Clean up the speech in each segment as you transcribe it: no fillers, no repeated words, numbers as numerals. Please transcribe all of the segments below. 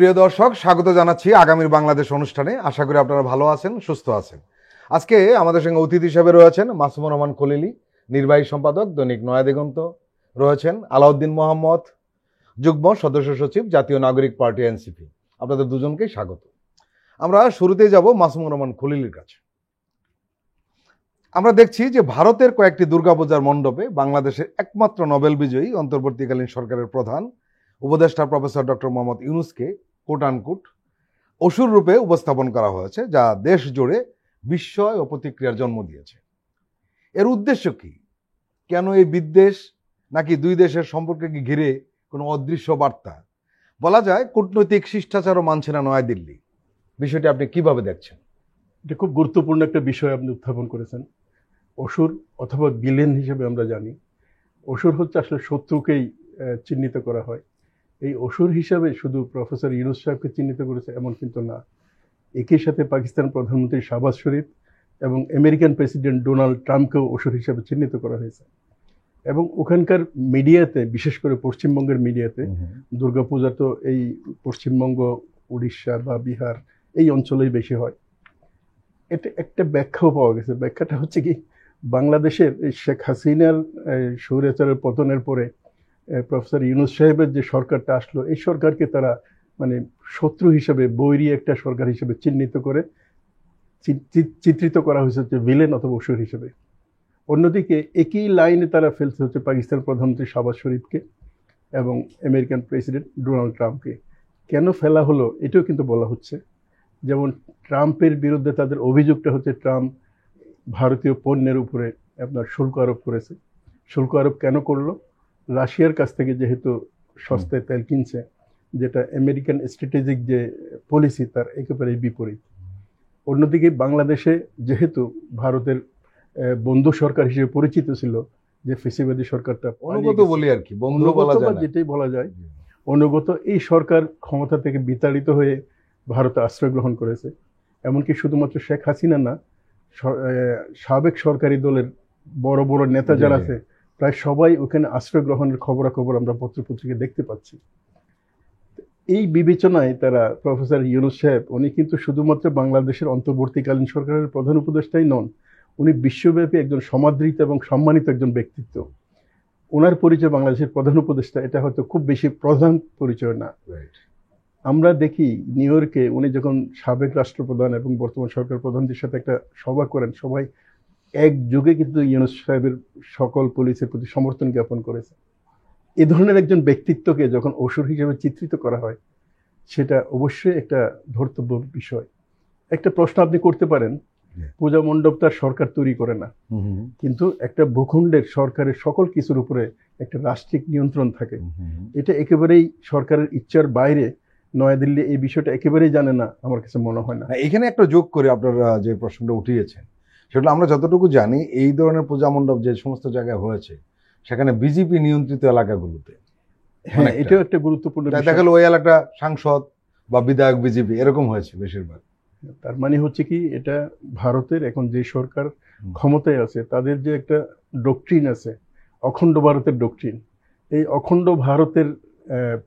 প্রিয় দর্শক, স্বাগত জানাচ্ছি আগামীর বাংলাদেশ অনুষ্ঠানে। আশা করি আপনারা ভালো আছেন, সুস্থ আছেন। আজকে আমাদের সঙ্গে অতিথি হিসেবে রয়েছেন মাসুমুর রহমান খলিলি, নির্বাহী সম্পাদক দৈনিক নয়া দিগন্ত, রয়েছেন আলাউদ্দিন মোহাম্মদ, যুগ্ম সদস্য সচিব, জাতীয় নাগরিক পার্টি এনসিপি। আপনাদের দুজনকেই স্বাগত। আমরা শুরুতেই যাব মাসুমুর রহমান খলিলির কাছে। আমরা দেখছি যে ভারতের কয়েকটি দুর্গাপূজার মণ্ডপে বাংলাদেশের একমাত্র নোবেল বিজয়ী অন্তর্বর্তীকালীন সরকারের প্রধান উপদেষ্টা প্রফেসর ডক্টর মোহাম্মদ ইউনূসকে কোট আনকোট অসুর রূপে উপস্থাপন করা হয়েছে, যা দেশ জুড়ে বিস্ময় ও প্রতিক্রিয়ার জন্ম দিয়েছে। এর উদ্দেশ্য কি? কেন এই বিদ্বেষ? নাকি দুই দেশের সম্পর্ককে ঘিরে কোনো অদৃশ্য বার্তা? বলা যায় কূটনৈতিক শিষ্টাচারও মানছে না নয়াদিল্লি। বিষয়টি আপনি কিভাবে দেখছেন? এটা খুব গুরুত্বপূর্ণ একটা বিষয় আপনি উত্থাপন করেছেন। অসুর অথবা ভিলেন হিসেবে আমরা জানি, অসুর হচ্ছে আসলে শত্রুকেই চিহ্নিত করা হয়। এই অসুর হিসাবে শুধু প্রফেসর ইউনূস সাহেবকে চিহ্নিত করেছে এমন কিন্তু না। একই সাথে পাকিস্তান প্রধানমন্ত্রী শাহবাজ শরীফ এবং আমেরিকান প্রেসিডেন্ট ডোনাল্ড ট্রাম্পকেও অসুর হিসাবে চিহ্নিত করা হয়েছে। এবং ওখানকার মিডিয়াতে, বিশেষ করে পশ্চিমবঙ্গের মিডিয়াতে, দুর্গাপূজা তো এই পশ্চিমবঙ্গ, উড়িষ্যা বা বিহার এই অঞ্চলেই বেশি হয়। এটা একটা ব্যাখ্যাও পাওয়া গেছে। ব্যাখ্যাটা হচ্ছে কি, বাংলাদেশের শেখ হাসিনার স্বৈরাচারের পতনের পরে প্রফেসর ইউনূস সাহেবের যে সরকারটা আসলো, এই সরকারকে তারা মানে শত্রু হিসেবে, বৈরী একটা সরকার হিসেবে চিহ্নিত করে চিত্রিত করা হয়েছে হচ্ছে ভিলেন অথবা অসুর হিসেবে। অন্যদিকে একই লাইনে তারা ফেলছে হচ্ছে পাকিস্তান প্রধানমন্ত্রী শাহবাজ শরীফকে এবং আমেরিকান প্রেসিডেন্ট ডোনাল্ড ট্রাম্পকে। কেন ফেলা হলো এটাও কিন্তু বলা হচ্ছে। যেমন ট্রাম্পের বিরুদ্ধে তাদের অভিযোগটা হচ্ছে ট্রাম্প ভারতীয় পণ্যের উপরে আপনার শুল্ক আরোপ করেছে। শুল্ক আরোপ কেন করলো? রাশিয়ার কাছ থেকে যেহেতু সস্তায় তেল কিনছে, যেটা আমেরিকান স্ট্র্যাটেজিক যে পলিসি তার একেবারেই বিপরীত। অন্যদিকে বাংলাদেশে যেহেতু ভারতের বন্ধু সরকার হিসেবে পরিচিত ছিল, যে ফেসিবাদী সরকারটা অনুগত বলি আর কি, বন্ধু বলা যায় না, যেটাই বলা যায় অনুগত, এই সরকার ক্ষমতা থেকে বিতাড়িত হয়ে ভারতে আশ্রয় গ্রহণ করেছে। এমনকি শুধুমাত্র শেখ হাসিনা না, সাবেক সরকারি দলের বড় বড় নেতা যারা আছে প্রায় সবাই ওখানে আশ্রয় গ্রহণের খবরাখবর আমরা পত্রপত্রিকায় দেখতে পাচ্ছি। এই বিবেচনায় তারা প্রফেসর ইউনূস সাহেব, উনি কিন্তু শুধুমাত্র বাংলাদেশের অন্তর্বর্তীকালীন সরকারের প্রধান উপদেষ্টাই নন, উনি বিশ্বব্যাপী একজন সমাদৃত এবং সম্মানিত একজন ব্যক্তিত্ব। ওনার পরিচয় বাংলাদেশের প্রধান উপদেষ্টা, এটা হয়তো খুব বেশি প্রধান পরিচয় না। আমরা দেখি নিউ ইয়র্কে উনি যখন সাবেক রাষ্ট্রপ্রধান এবং বর্তমান সরকার প্রধানদের সাথে একটা সভা করেন, সবাই একযোগে কিন্তু ইউনূস সাহেবের সকল পলিসির প্রতি সমর্থন জ্ঞাপন করেছে। এ ধরনের একজন ব্যক্তিত্বকে যখন অসুর হিসেবে চিত্রিত করা হয়, সেটা অবশ্যই একটা ধর্তব্য বিষয়। একটা প্রশ্ন আপনি করতে পারেন, পূজা মণ্ডপ তার সরকার তৈরি করে না, কিন্তু একটা ভূখণ্ডের সরকারের সকল কিছুর উপরে একটা রাষ্ট্রিক নিয়ন্ত্রণ থাকে। এটা একেবারেই সরকারের ইচ্ছার বাইরে। নয়াদিল্লি এই বিষয়টা একেবারেই জানে না, আমার কাছে মনে হয় না। এখানে একটা যোগ করে আপনারা যে প্রশ্নটা উঠিয়েছেন, সেটা আমরা যতটুকু জানি, এই ধরনের পূজা মণ্ডপ যে সমস্ত জায়গায় হয়েছে, সেখানে বিজেপি নিয়ন্ত্রিত এলাকাগুলোতে, হ্যাঁ, এটাও একটা গুরুত্বপূর্ণ। দেখা গেল ওই এলাকা সাংসদ বা বিধায়ক বিজেপি এরকম হয়েছে বেশিরভাগ। তার মানে হচ্ছে কি, এটা ভারতের এখন যে সরকার ক্ষমতায় আছে তাদের যে একটা ডক্ট্রিন আছে, অখণ্ড ভারতের ডক্ট্রিন, এই অখণ্ড ভারতের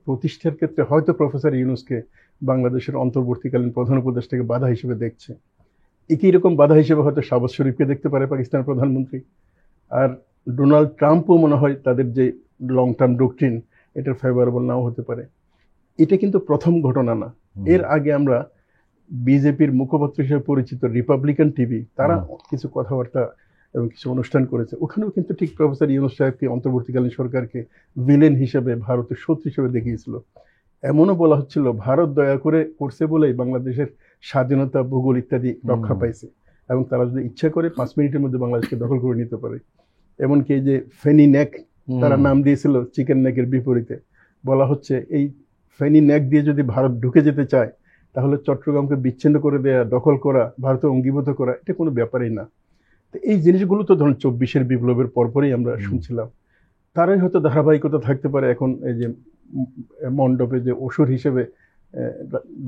প্রতিষ্ঠার ক্ষেত্রে হয়তো প্রফেসর ইউনূসকে বাংলাদেশের অন্তর্বর্তীকালীন প্রধান উপদেষ্টাকে বাধা হিসেবে দেখছে। একই রকম বাধা হিসেবে হয়তো শাহবাজ শরীফকে দেখতে পারে পাকিস্তানের প্রধানমন্ত্রী। আর ডোনাল্ড ট্রাম্পও মনে হয় তাদের যে লং টার্ম ডক্ট্রিন, এটার ফেভারেবল নাও হতে পারে। এটা কিন্তু প্রথম ঘটনা না। এর আগে আমরা বিজেপির মুখপাত্র হিসেবে পরিচিত রিপাবলিকান টিভি, তারা কিছু কথাবার্তা এবং কিছু অনুষ্ঠান করেছে, ওখানেও কিন্তু ঠিক প্রফেসর ইউনূস সাহেবকে, অন্তর্বর্তীকালীন সরকারকে ভিলেন হিসেবে, ভারতের শত্রু হিসেবে দেখিয়েছিল। এমনও বলা হচ্ছিল ভারত দয়া করে করছে বলেই বাংলাদেশের স্বাধীনতা, ভূগোল ইত্যাদি রক্ষা পাইছে, এবং তারা যদি ইচ্ছা করে 5 মিনিটের মধ্যে বাংলাদেশকে দখল করে নিতে পারে। এমনকি এই যে ফেনী নেক তারা নাম দিয়েছিল চিকেন নেকের বিপরীতে, বলা হচ্ছে এই ফেনী নেক দিয়ে যদি ভারত ঢুকে যেতে চায়, তাহলে চট্টগ্রামকে বিচ্ছিন্ন করে দেয়া, দখল করা, ভারতে অঙ্গীভূত করা, এটা কোনো ব্যাপারই না। তো এই জিনিসগুলো তো ধরুন 24-এর বিপ্লবের পরপরই আমরা শুনছিলাম। তারাই হয়তো ধারাবাহিকতা থাকতে পারে এখন এই যে মণ্ডপে যে অসুর হিসেবে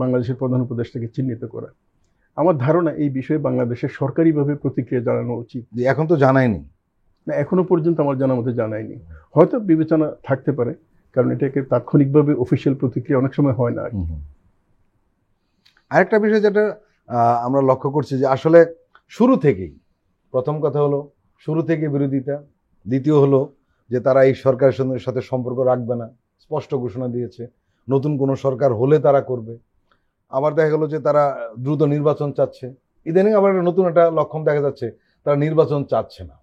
বাংলাদেশের প্রধান উপদেষ্টাকে চিহ্নিত করা। আমার ধারণা এই বিষয়ে বাংলাদেশের সরকারিভাবে প্রতিক্রিয়া জানানো উচিত। এখন তো জানায়নি না, এখনো পর্যন্ত আমার জানা মতে জানায়নি। হয়তো বিবেচনা থাকতে পারে, কারণ এটাকে তাৎক্ষণিকভাবে অফিসিয়াল প্রতিক্রিয়া অনেক সময় হয় না। আরেকটা বিষয় যেটা আমরা লক্ষ্য করছি যে আসলে শুরু থেকেই, প্রথম কথা হলো শুরু থেকে বিরোধিতা, দ্বিতীয় হলো যে তারা এই সরকারের সাথে সম্পর্ক রাখবে না, স্পষ্ট ঘোষণা দিয়েছে। নতুন কোনো সরকার হলে তারা করবে। আবার দেখা গেল যে তারা দ্রুত নির্বাচন চাচ্ছে। ইদানিং আবার নতুন একটা লক্ষণ দেখা যাচ্ছে, তারা নির্বাচন চাচ্ছে না।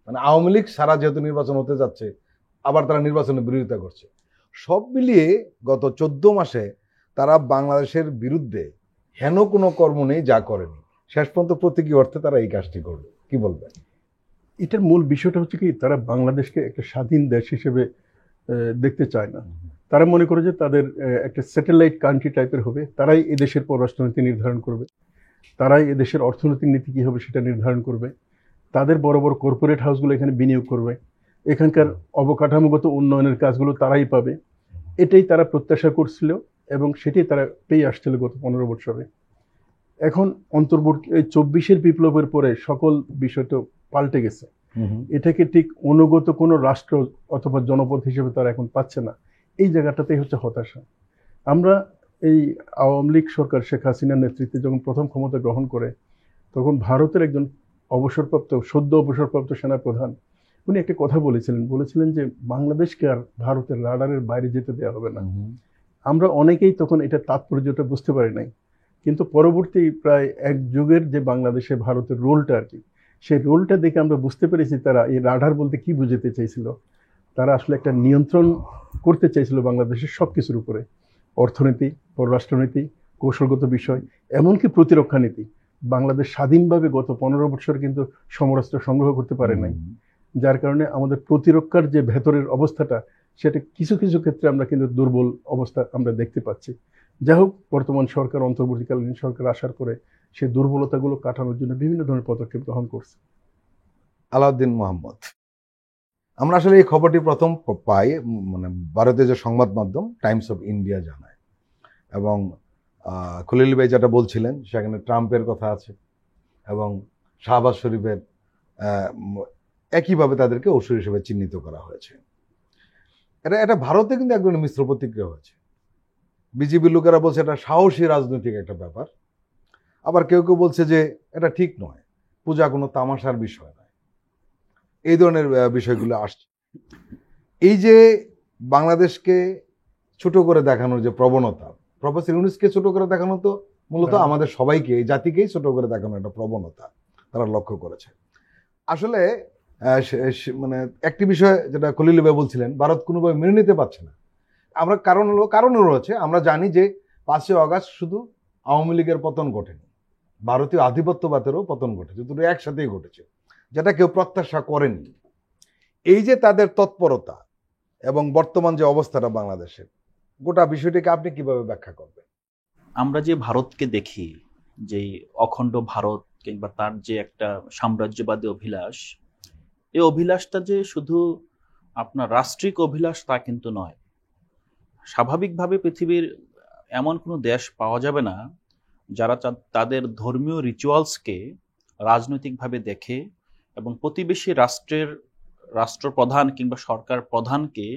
মানে আওয়ামী লীগ সারা যেহেতু নির্বাচন হতে যাচ্ছে, আবার তারা নির্বাচনের বিরোধিতা করছে। সব মিলিয়ে গত 14 মাসে তারা বাংলাদেশের বিরুদ্ধে হেন কোনো কর্ম নেই যা করেনি। শেষ পর্যন্ত প্রতীকী অর্থে তারা এই কাজটি করবে। কি বলবেন? এটার মূল বিষয়টা হচ্ছে কি, তারা বাংলাদেশকে একটা স্বাধীন দেশ হিসেবে দেখতে চায় না। তারা মনে করে যে তাদের একটা স্যাটেলাইট কান্ট্রি টাইপের হবে, তারাই এদেশের পররাষ্ট্রনীতি নির্ধারণ করবে, তারাই এদেশের অর্থনৈতিক নীতি কী হবে সেটা নির্ধারণ করবে, তাদের বড় বড় কর্পোরেট হাউসগুলো এখানে বিনিয়োগ করবে, এখানকার অবকাঠামোগত উন্নয়নের কাজগুলো তারাই পাবে। এটাই তারা প্রত্যাশা করছিল এবং সেটাই তারা পেয়ে আসছিল গত 15 বছরে। এখন অন্তর্বর্তী 24-এর বিপ্লবের পরে সকল বিষয়টা পাল্টে গেছে। এটাকে ঠিক অনুগত কোনো রাষ্ট্র অথবা জনপদ হিসেবে তারা এখন পাচ্ছে না। এই জায়গাটাতেই হচ্ছে হতাশা। আমরা এই আওয়ামী লীগ সরকার শেখ হাসিনার নেতৃত্বে যখন প্রথম ক্ষমতা গ্রহণ করে, তখন ভারতের একজন সদ্য অবসরপ্রাপ্ত সেনাপ্রধান উনি একটা কথা বলেছিলেন যে বাংলাদেশকে আর ভারতের রাডারের বাইরে যেতে দেওয়া হবে না। আমরা অনেকেই তখন এটা তাৎপর্যটা বুঝতে পারি নাই, কিন্তু পরবর্তী প্রায় এক যুগের যে বাংলাদেশে ভারতের রোলটা আর কি, সেই রোলটা দেখে আমরা বুঝতে পেরেছি তারা এই রাডার বলতে কি বুঝাতে চাইছিল। তারা আসলে একটা নিয়ন্ত্রণ করতে চাইছিল বাংলাদেশের সব কিছুর উপরে, অর্থনীতি, পররাষ্ট্রনীতি, কৌশলগত বিষয়, এমনকি প্রতিরক্ষা নীতি। বাংলাদেশ স্বাধীনভাবে গত 15 বছর কিন্তু সমরাস্ত্র সংগ্রহ করতে পারে নাই, যার কারণে আমাদের প্রতিরক্ষার যে ভেতরের অবস্থাটা সেটা কিছু কিছু ক্ষেত্রে আমরা কিন্তু দুর্বল অবস্থা আমরা দেখতে পাচ্ছি। যাই হোক, বর্তমান সরকার, অন্তর্বর্তীকালীন সরকার আসার পরে সেই দুর্বলতাগুলো কাটানোর জন্য বিভিন্ন ধরনের পদক্ষেপ গ্রহণ করছে। আলাউদ্দিন মোহাম্মদ, আমরা আসলে এই খবরটি প্রথম পাই মানে ভারতীয় যে সংবাদ মাধ্যম টাইমস অফ ইন্ডিয়া জানায়, এবং খলিল ভাই যেটা বলছিলেন সেখানে ট্রাম্পের কথা আছে এবং শাহবাজ শরীফের একইভাবে তাদেরকে অসুর হিসেবে চিহ্নিত করা হয়েছে। এটা ভারতে কিন্তু এক ধরনের মিশ্র প্রতিক্রিয়া হয়েছে। বিজেপির লোকেরা বলছে এটা সাহসী রাজনৈতিক একটা ব্যাপার, আবার কেউ কেউ বলছে যে এটা ঠিক নয়, পূজা কোনো তামাশার বিষয় নয়। এই ধরনের বিষয়গুলো আসছে। এই যে বাংলাদেশকে ছোট করে দেখানোর যে প্রবণতা, প্রফেসর ইউনূসকে ছোট করে দেখানো তো মূলত আমাদের সবাইকে, এই জাতিকেই ছোট করে দেখানোর একটা প্রবণতা তারা লক্ষ্য করেছে। আসলে মানে একটি বিষয় যেটা খলিল ভাই বলছিলেন, ভারত কোনোভাবে মেনে নিতে পারছে না। আমরা কারণও রয়েছে। আমরা জানি যে 5ই আগস্ট শুধু আওয়ামী লীগের পতন ঘটেনি, ভারতীয় আধিপত্যবাদেরও পতন ঘটেছে, দুটো একসাথেই ঘটেছে, যেটা কেউ প্রত্যাশা করেনি। এই যে তাদের তৎপরতা এবং বর্তমান যে অবস্থাটা বাংলাদেশের, গোটা বিষয়টিকে আপনি কিভাবে ব্যাখ্যা করবেন? আমরা যে ভারতকে দেখি, যে অখণ্ড ভারত কিংবা তার যে একটা সাম্রাজ্যবাদী অভিলাষ, এই অভিলাষটা যে শুধু আপনার রাষ্ট্রিক অভিলাষ তা কিন্তু নয়। স্বাভাবিকভাবে পৃথিবীর এমন কোনো দেশ পাওয়া যাবে না যারা তাদের ধর্মীয় রিচুয়ালসকে রাজনৈতিকভাবে দেখে এবং প্রতিবেশী রাষ্ট্রপ্রধান কিংবা সরকার প্রধানকে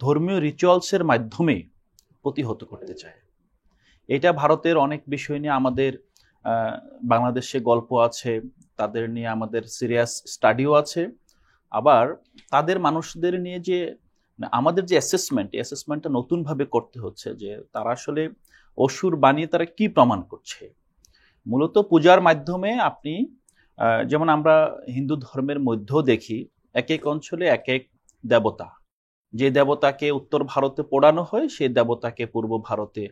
ধর্মীয় রিচুয়ালসের মাধ্যমে প্রতিহত করতে চায়। এটা ভারতের অনেক বিষয় নিয়ে আমাদের বাংলাদেশে গল্প আছে, তাদের নিয়ে আমাদের সিরিয়াস স্টাডিও আছে। আবার তাদের মানুষদের নিয়ে যে আমাদের যে অ্যাসেসমেন্টটা নতুনভাবে করতে হচ্ছে, যে তারা আসলে অসুর বানিয়ে তারা কি প্রমাণ করছে। মূলত পূজার মাধ্যমে আপনি যেমন আমরা হিন্দু ধর্মের মধ্যেও দেখি, এক এক অঞ্চলে এক এক দেবতা, যে দেবতাকে উত্তর ভারতে পোড়ানো হয় সেই দেবতাকে পূর্ব ভারতে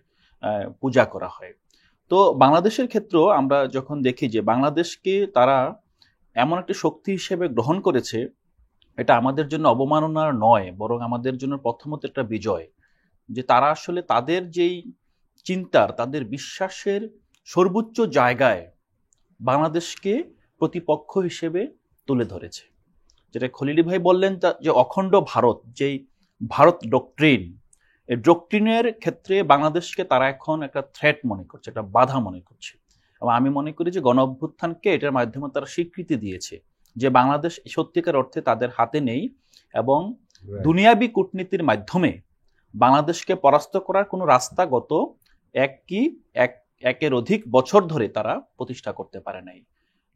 পূজা করা হয়। তো বাংলাদেশের ক্ষেত্রেও আমরা যখন দেখি যে বাংলাদেশকে তারা এমন একটা শক্তি হিসেবে গ্রহণ করেছে, এটা আমাদের জন্য অবমাননার নয়, বরং আমাদের জন্য প্রথমত একটা বিজয়, যে তারা আসলে তাদের যেই চিন্তার, তাদের বিশ্বাসের সর্বোচ্চ জায়গায় বাংলাদেশকে প্রতিপক্ষ হিসেবে তুলে ধরেছে। যেটা খলিলি ভাই বললেন যে অখণ্ড ভারত, যেই ভারত ডক্ট্রিন, এই ডক্ট্রিনের ক্ষেত্রে বাংলাদেশকে তারা এখন একটা থ্রেট মনে করছে, একটা বাধা মনে করছে। এবং আমি মনে করি যে গণ অভ্যুত্থানকে এটার মাধ্যমে তারা স্বীকৃতি দিয়েছে যে বাংলাদেশ সত্যিকার অর্থে তাদের হাতে নেই, এবং দুনিয়াবি কূটনীতির মাধ্যমে বাংলাদেশকে পরাস্ত করার কোনো রাস্তা গত একের অধিক বছর ধরে তারা প্রতিষ্ঠা করতে পারে নাই।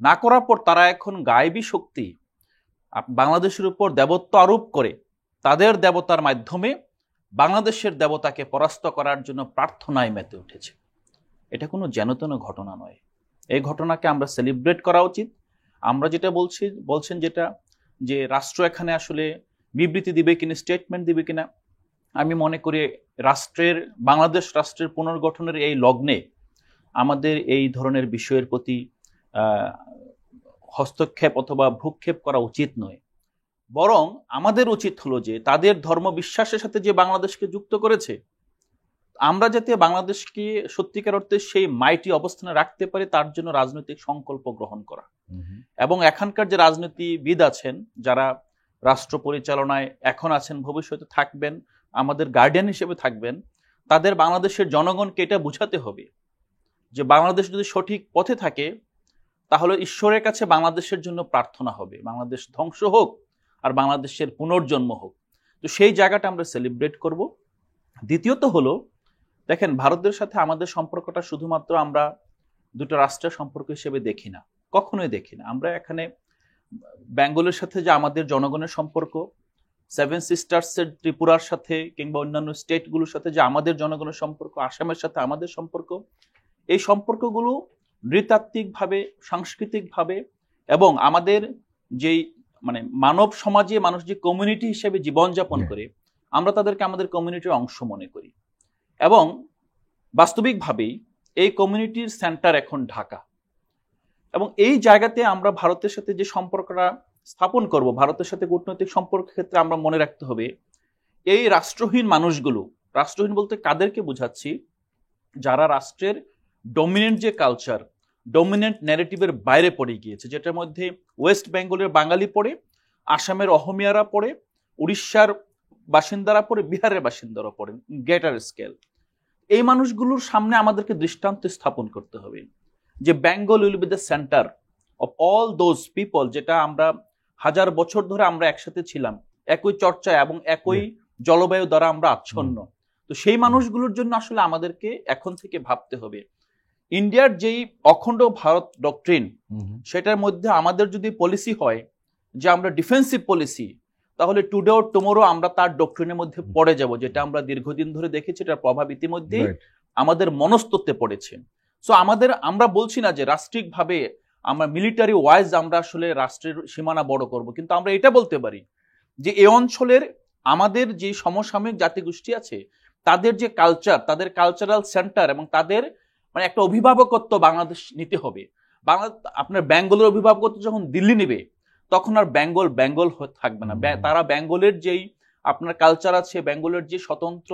না করার পর তারা এখন গায়েবী শক্তি বাংলাদেশের উপর দেবত্ব আরোপ করে তাদের দেবতার মাধ্যমে বাংলাদেশের দেবতাকে পরাস্ত করার জন্য প্রার্থনায় মেতে উঠেছে। এটা কোনো যেনতেন ঘটনা নয়। এই ঘটনাকে আমরা সেলিব্রেট করা উচিত। আমরা যেটা বলছেন যেটা যে রাষ্ট্র এখানে আসলে বিবৃতি দিবে কিনা, স্টেটমেন্ট দিবে কিনা, আমি মনে করি বাংলাদেশ রাষ্ট্রের পুনর্গঠনের এই লগ্নে আমাদের এই ধরনের বিষয়ের প্রতি হস্তক্ষেপ অথবা ভ্রুক্ষেপ করা উচিত নয়। বরং আমাদের উচিত হলো যে তাদের ধর্ম বিশ্বাসের সাথে যে বাংলাদেশকে যুক্ত করেছে, আমরা যাতে বাংলাদেশকে সত্যিকার অর্থে সেই মাইটি অবস্থানে রাখতে পারি তার জন্য রাজনৈতিক সংকল্প গ্রহণ করা। এবং এখানকার যে রাজনীতিবিদ আছেন, যারা রাষ্ট্র পরিচালনায় এখন আছেন, ভবিষ্যতে থাকবেন, আমাদের গার্ডিয়ান হিসেবে থাকবেন, তাদের বাংলাদেশের জনগণকে এটা বুঝাতে হবে যে বাংলাদেশ যদি সঠিক পথে থাকে তাহলে ঈশ্বরের কাছে বাংলাদেশের জন্য প্রার্থনা হবে, বাংলাদেশ ধ্বংস হোক আর বাংলাদেশের পুনর্জন্ম হোক। তো সেই জায়গাটা আমরা সেলিব্রেট করব। দ্বিতীয়ত হলো, দেখেন, ভারতের সাথে আমাদের সম্পর্কটা শুধুমাত্র আমরা দুটো রাষ্ট্রের সম্পর্ক হিসেবে দেখি না, কখনোই দেখি না। আমরা এখানে বেঙ্গলের সাথে যে আমাদের জনগণের সম্পর্ক, সেভেন সিস্টার্সের ত্রিপুরার সাথে কিংবা অন্যান্য স্টেটগুলোর সাথে যে আমাদের জনগণের সম্পর্ক, আসামের সাথে আমাদের সম্পর্ক, এই সম্পর্কগুলো নৃতাত্ত্বিকভাবে, সাংস্কৃতিকভাবে এবং আমাদের যেই মানব সমাজে মানুষ যে কমিউনিটি হিসেবে জীবনযাপন করে, আমরা তাদেরকে আমাদের কমিউনিটির অংশ মনে করি। এবং বাস্তবিকভাবেই এই কমিউনিটির সেন্টার এখন ঢাকা। এবং এই জায়গাতে আমরা ভারতের সাথে যে সম্পর্কটা স্থাপন করব, ভারতের সাথে কূটনৈতিক সম্পর্কের ক্ষেত্রে আমরা মনে রাখতে হবে এই রাষ্ট্রহীন মানুষগুলো, রাষ্ট্রহীন বলতে কাদেরকে বোঝাচ্ছি, যারা রাষ্ট্রের ডমিনেন্ট যে কালচার, ডমিনেন্ট ন্যারেটিভের বাইরে পড়ে গিয়েছে, যেটার মধ্যে ওয়েস্ট বেঙ্গলের বাঙালি পড়ে, আসামের অহমিয়ারা পড়ে, উড়িষ্যার বাসিন্দারা পড়ে, বিহারের বাসিন্দারা পড়ে, গ্রেটার স্কেল। এই মানুষগুলোর সামনে আমাদেরকে দৃষ্টান্ত স্থাপন করতে হবে যে Bengal will be the centre of all those people, যেটা আমরা হাজার বছর ধরে আমরা একসাথে ছিলাম, একই চর্চায় এবং একই জলবায়ু দ্বারা আমরা আচ্ছন্ন। তো সেই মানুষগুলোর জন্য আসলে আমাদেরকে এখন থেকে ভাবতে হবে। ইন্ডিয়ার যেই অখণ্ড ভারত ডক্ট্রিন, সেটার মধ্যে আমাদের যদি পলিসি হয় যে আমরা ডিফেন্সিভ পলিসি, তাহলে টুডে অর টুমোরো আমরা তার ডক্ট্রিনের মধ্যে পড়ে যাব, যেটা আমরা দীর্ঘদিন ধরে দেখেছি। এটার প্রভাব ইতিমধ্যে আমাদের মনস্তত্ত্বে পড়েছে। সো আমরা বলছি না যে রাষ্ট্রিকভাবে আমরা মিলিটারি ওয়াইজ আমরা আসলে রাষ্ট্রের সীমানা বড় করব, কিন্তু আমরা এটা বলতে পারি যে এই অঞ্চলের আমাদের যে সমসাময়িক জাতিগোষ্ঠী আছে, তাদের যে কালচার, তাদের কালচারাল সেন্টার এবং তাদের একটা অভিভাবকত্ব বাংলাদেশ নিতে হবে। আপনার বেঙ্গলের অভিভাবকত্ব যখন দিল্লি নেবে, তখন আর বেঙ্গল থাকবে না। তারা বেঙ্গলের যেই আপনার কালচার আছে, বেঙ্গলের যে স্বতন্ত্র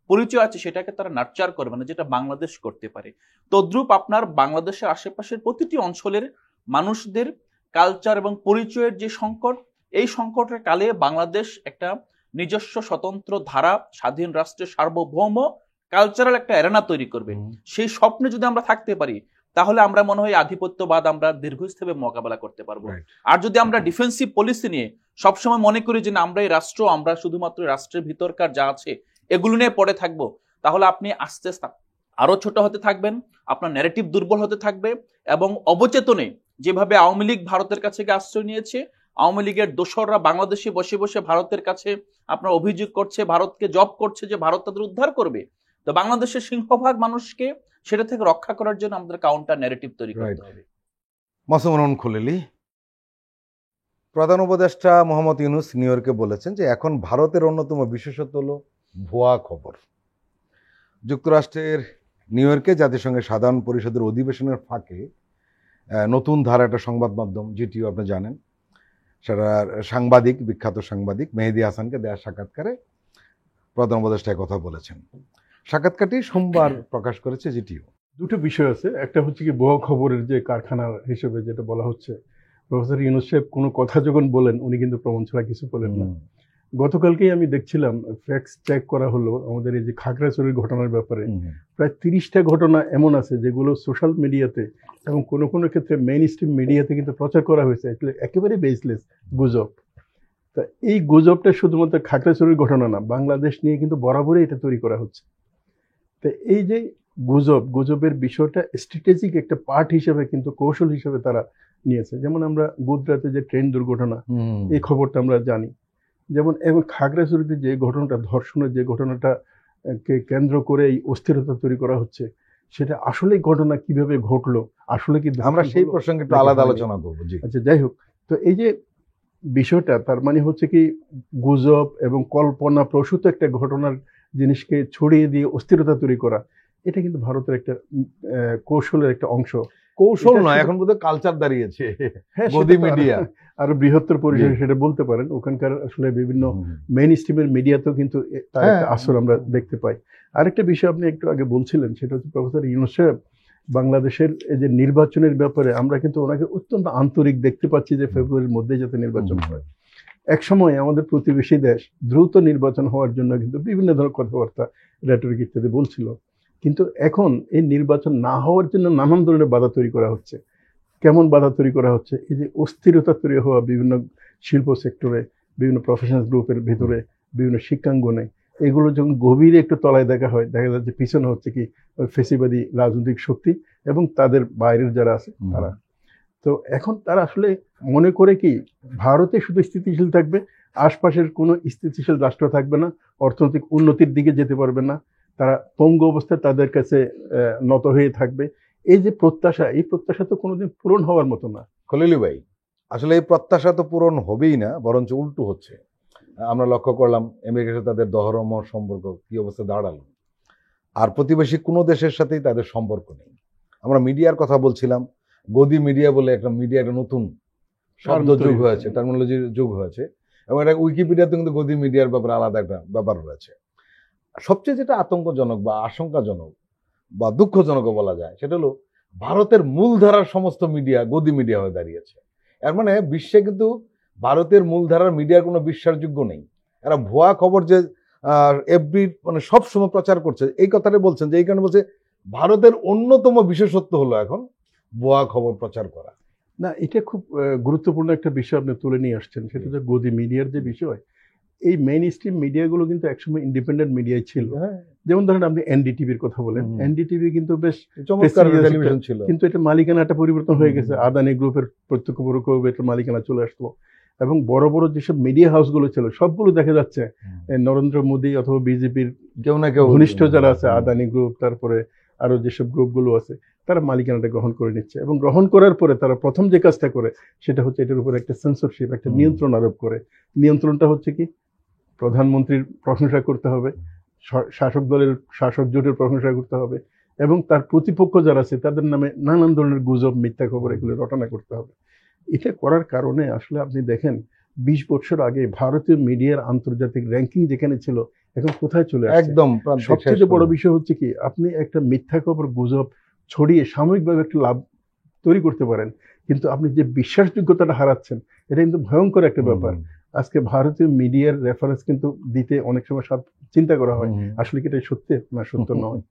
পরিচয় আছে, সেটাকে তারা নার্চার করবে না, যেটা বাংলাদেশ করতে পারে। তদ্রূপ আপনার বাংলাদেশের আশেপাশের প্রতিটি অঞ্চলের মানুষদের কালচার এবং পরিচয়ের যে সংকট, এই সংকটের কালে বাংলাদেশ একটা নিজস্ব স্বতন্ত্র ধারা, স্বাধীন রাষ্ট্রের সার্বভৌম কালচারাল একটা এরেনা তৈরি করবে। সেই স্বপ্নে যদি আমরা থাকতে পারি, তাহলে আমরা মনে হয় আধিপত্যবাদ আমরা দীর্ঘস্থায়ী মোকাবেলা করতে পারবো। আর যদি আমরা ডিফেন্সিভ পলিসি নিয়ে সবসময় মনে করি যে আমরা এই রাষ্ট্র, আমরা শুধুমাত্র রাষ্ট্রের ভিতরকার যা আছে এগুলো নিয়ে পড়ে থাকবো, তাহলে আপনি আস্তে আস্তে আরো ছোট হতে থাকবেন, আপনার ন্যারেটিভ দুর্বল হতে থাকবে। এবং অবচেতনে যেভাবে আওয়ামী লীগ ভারতের কাছে আশ্রয় নিয়েছে, আওয়ামী লীগের দোসররা বাংলাদেশে বসে বসে ভারতের কাছে আপনার অভিযোগ করছে, ভারতকে জব করছে যে ভারত তাদের উদ্ধার করবে। তো বাংলাদেশের সিংহভাগ মানুষকে সেটা থেকে রক্ষা করার জন্য আমাদের কাউন্টার ন্যারেটিভ তৈরি করতে হবে। মাসুম রহমান খলিলি, প্রধান উপদেষ্টা মোহাম্মদ ইউনূস নিউ ইয়র্কে বলেছেন যে এখন ভারতের অন্যতম বিশেষত্ব হলো ভুয়া খবর। যুক্তরাষ্ট্রের নিউ ইয়র্কে জাতিসংঘের সাধারণ পরিষদের অধিবেশনের ফাঁকে নতুন ধারা একটা সংবাদ মাধ্যম জিটিইউ, আপনি জানেন, সেটার সাংবাদিক, বিখ্যাত সাংবাদিক মেহেদী হাসানকে দেওয়া সাক্ষাৎকারে প্রধান উপদেষ্টা কথা বলেছেন। সাক্ষাৎকারটি সোমবার প্রকাশ করেছে জিটিইউ। দুটো বিষয় আছে। একটা হচ্ছে কি ভুয়া খবরের যে কারখানা হিসেবে যেটা বলা হচ্ছে, প্রফেসর ইউনূস সাহেব কোনো কথা যখন বলেন উনি কিন্তু প্রমাণ ছাড়া কিছু বলেন না। গতকালকেই আমি দেখছিলাম, ফ্যাক্টস চেক করা হলো আমাদের এই যে খাগড়াছড়ির ঘটনার ব্যাপারে প্রায় 30টা ঘটনা এমন আছে যেগুলো সোশ্যাল মিডিয়াতে এবং কোনো কোনো ক্ষেত্রে মেইন স্ট্রিম মিডিয়াতে কিন্তু প্রচার করা হয়েছে একেবারে বেসলেস গুজব। তা এই গুজবটা শুধুমাত্র খাগড়াছড়ির ঘটনা না, বাংলাদেশ নিয়ে কিন্তু বরাবরই এটা তৈরি করা হচ্ছে। তো এই যে গুজবের বিষয়টা স্ট্র্যাটেজিক একটা পার্ট হিসেবে কিন্তু কৌশল হিসেবে তারা নিয়েছে। যেমন আমরা গুজরাটে যে ট্রেন দুর্ঘটনা, এই খবরটা আমরা জানি। যেমন এবং খাগড়াছড়িতে যে ঘটনাটা, ধর্ষণের যে ঘটনাটা কে কেন্দ্র করে এই অস্থিরতা তৈরি করা হচ্ছে, সেটা আসলে ঘটনা কিভাবে ঘটলো, আসলে কি আমরা সেই প্রসঙ্গে একটু আলাদা আলোচনা করবো। জি, আচ্ছা, যাই হোক, তো এই যে বিষয়টা, তার মানে হচ্ছে কি গুজব এবং কল্পনা প্রসূত একটা ঘটনার জিনিসকে ছড়িয়ে দিয়ে অস্থিরতা তৈরি করা, এটা কিন্তু ভারতের একটা কৌশলের একটা অংশ। কৌশল এটা নয়, শুধু- এখন বোধহয় কালচার দাঁড়িয়েছে, হ্যাঁ, গদি সেটা তো মিডিয়া। আরো বৃহত্তর পরিসরে জি। সেটা বলতে পারেন। ওখানকার আসলে বিভিন্ন হুম। মেইন স্ট্রিমের মিডিয়াতেও কিন্তু তার একটা হ্যাঁ। আসর আমরা দেখতে পাই। আরেকটা বিষয় আপনি একটু আগে বলছিলেন, সেটা হচ্ছে প্রফেসর ইউনূস সাহেব বাংলাদেশের এই যে নির্বাচনের ব্যাপারে আমরা কিন্তু ওনাকে অত্যন্ত আন্তরিক দেখতে পাচ্ছি যে ফেব্রুয়ারির মধ্যে যাতে নির্বাচন হয়। এক সময় আমাদের প্রতিবেশী দেশ দ্রুত নির্বাচন হওয়ার জন্য কিন্তু বিভিন্ন ধরনের কথাবার্তা, রেটরিক ইত্যাদি বলছিল, কিন্তু এখন এই নির্বাচন না হওয়ার জন্য নানান ধরনের বাধা তৈরি করা হচ্ছে। কেমন বাধা তৈরি করা হচ্ছে? এই যে অস্থিরতা তৈরি হওয়া বিভিন্ন শিল্প সেক্টরে, বিভিন্ন প্রফেশনাল গ্রুপের ভিতরে, বিভিন্ন শিক্ষাঙ্গনে, এগুলো যখন গভীরে একটু তলায় দেখা হয়, দেখা যাচ্ছে পিছনে হচ্ছে কি ফেসিবাদী রাজনৈতিক শক্তি এবং তাদের বাইরের যারা আছে তারা। তো এখন তারা আসলে মনে করে কি ভারতে শুধু স্থিতিশীল থাকবে, আশপাশের কোনো স্থিতিশীল রাষ্ট্র থাকবে না, অর্থনৈতিক উন্নতির দিকে যেতে পারবে না, তারা পঙ্গু অবস্থায় তাদের কাছে নত হয়ে থাকবে। এই যে প্রত্যাশা, এই প্রত্যাশা তো কোনোদিন পূরণ হওয়ার মতো না। খলিল ভাই, আসলে এই প্রত্যাশা তো পূরণ হবেই না, বরঞ্চ উল্টো হচ্ছে। আমরা লক্ষ্য করলাম আমেরিকার সাথে তাদের দহরম সম্পর্ক কি অবস্থা দাঁড়ালো, আর প্রতিবেশী কোনো দেশের সাথেই তাদের সম্পর্ক নেই। আমরা মিডিয়ার কথা বলছিলাম, গদি মিডিয়া বলে একটা মিডিয়া, একটা নতুন শব্দ যোগ হয়েছে, টার্মিনোলজির যোগ হয়েছে, এবং এটা উইকিপিডিয়াতে কিন্তু গদি মিডিয়ার ব্যাপারে আলাদা একটা ব্যাপার রয়েছে। সবচেয়ে যেটা আতঙ্কজনক বা আশঙ্কাজনক বা দুঃখজনকও বলা যায়, সেটা হলো ভারতের মূলধারার সমস্ত মিডিয়া গদি মিডিয়া হয়ে দাঁড়িয়েছে। এর মানে বিশ্বে কিন্তু ভারতের মূলধারার মিডিয়ার কোনো বিশ্বাসযোগ্য নেই। এরা ভুয়া খবর যে এফবি মানে সবসময় প্রচার করছে, এই কথাটাই বলছেন, যে এই কারণে বলছে ভারতের অন্যতম বিশেষত্ব হলো এখন ভুয়া খবর প্রচার করা। না, এটা খুব গুরুত্বপূর্ণ একটা বিষয় আপনি তুলে নিয়ে আসছেন, সেটা হচ্ছে গদি মিডিয়ার যে বিষয়। এই মেইন স্ট্রিম মিডিয়াগুলো কিন্তু একসময় ইন্ডিপেন্ডেন্ট মিডিয়াই ছিল। যেমন ধরেন আপনি এনডিটিভির কথা বলেন, এনডিটিভি কিন্তু বেশ চমৎকার টেলিভিশন ছিল, কিন্তু এটা মালিকানাটা পরিবর্তন হয়ে গেছে, আদানি গ্রুপের প্রত্যক্ষ পরোক্ষ এটা মালিকানা চলে আসতো, এবং বড় বড় যেসব মিডিয়া হাউসগুলো ছিল সবগুলো দেখা যাচ্ছে নরেন্দ্র মোদী অথবা বিজেপির কেউ না কেউ ঘনিষ্ঠ যারা আছে, আদানি গ্রুপ, তারপরে আরো যেসব গ্রুপগুলো আছে, তারা মালিকানাটা গ্রহণ করে নিচ্ছে। এবং গ্রহণ করার পরে তারা প্রথম যে কাজটা করে সেটা হচ্ছে এটার উপর একটা সেন্সরশিপ, একটা নিয়ন্ত্রণ আরোপ করে। নিয়ন্ত্রণটা হচ্ছে কি, প্রধানমন্ত্রীর প্রশংসা করতে হবে, শাসক দলের শাসক জোটের প্রশংসা করতে হবে, এবং তার প্রতিপক্ষ যারা আছে তাদের নামে নানান ধরনের গুজব, মিথ্যা খবর এগুলো রটনা করতে হবে। এটা করার কারণে আসলে আপনি দেখেন 20 বছর আগে ভারতীয় মিডিয়ার আন্তর্জাতিক র্যাঙ্কিং যেখানে ছিল এখন কোথায় চলে আসছে। একদম সবচেয়ে বড় বিষয় হচ্ছে কি, আপনি একটা মিথ্যা খবর গুজব ছড়িয়ে সাময়িকভাবে একটা লাভ তৈরি করতে পারেন, কিন্তু আপনি যে বিশ্বাসযোগ্যতাটা হারাচ্ছেন, এটা কিন্তু ভয়ঙ্কর একটা ব্যাপার। আজকে ভারতীয় মিডিয়ার রেফারেন্স কিন্তু দিতে অনেক সময় চিন্তা করা হয় আসলে কি এটা সত্যি না সত্য নয়,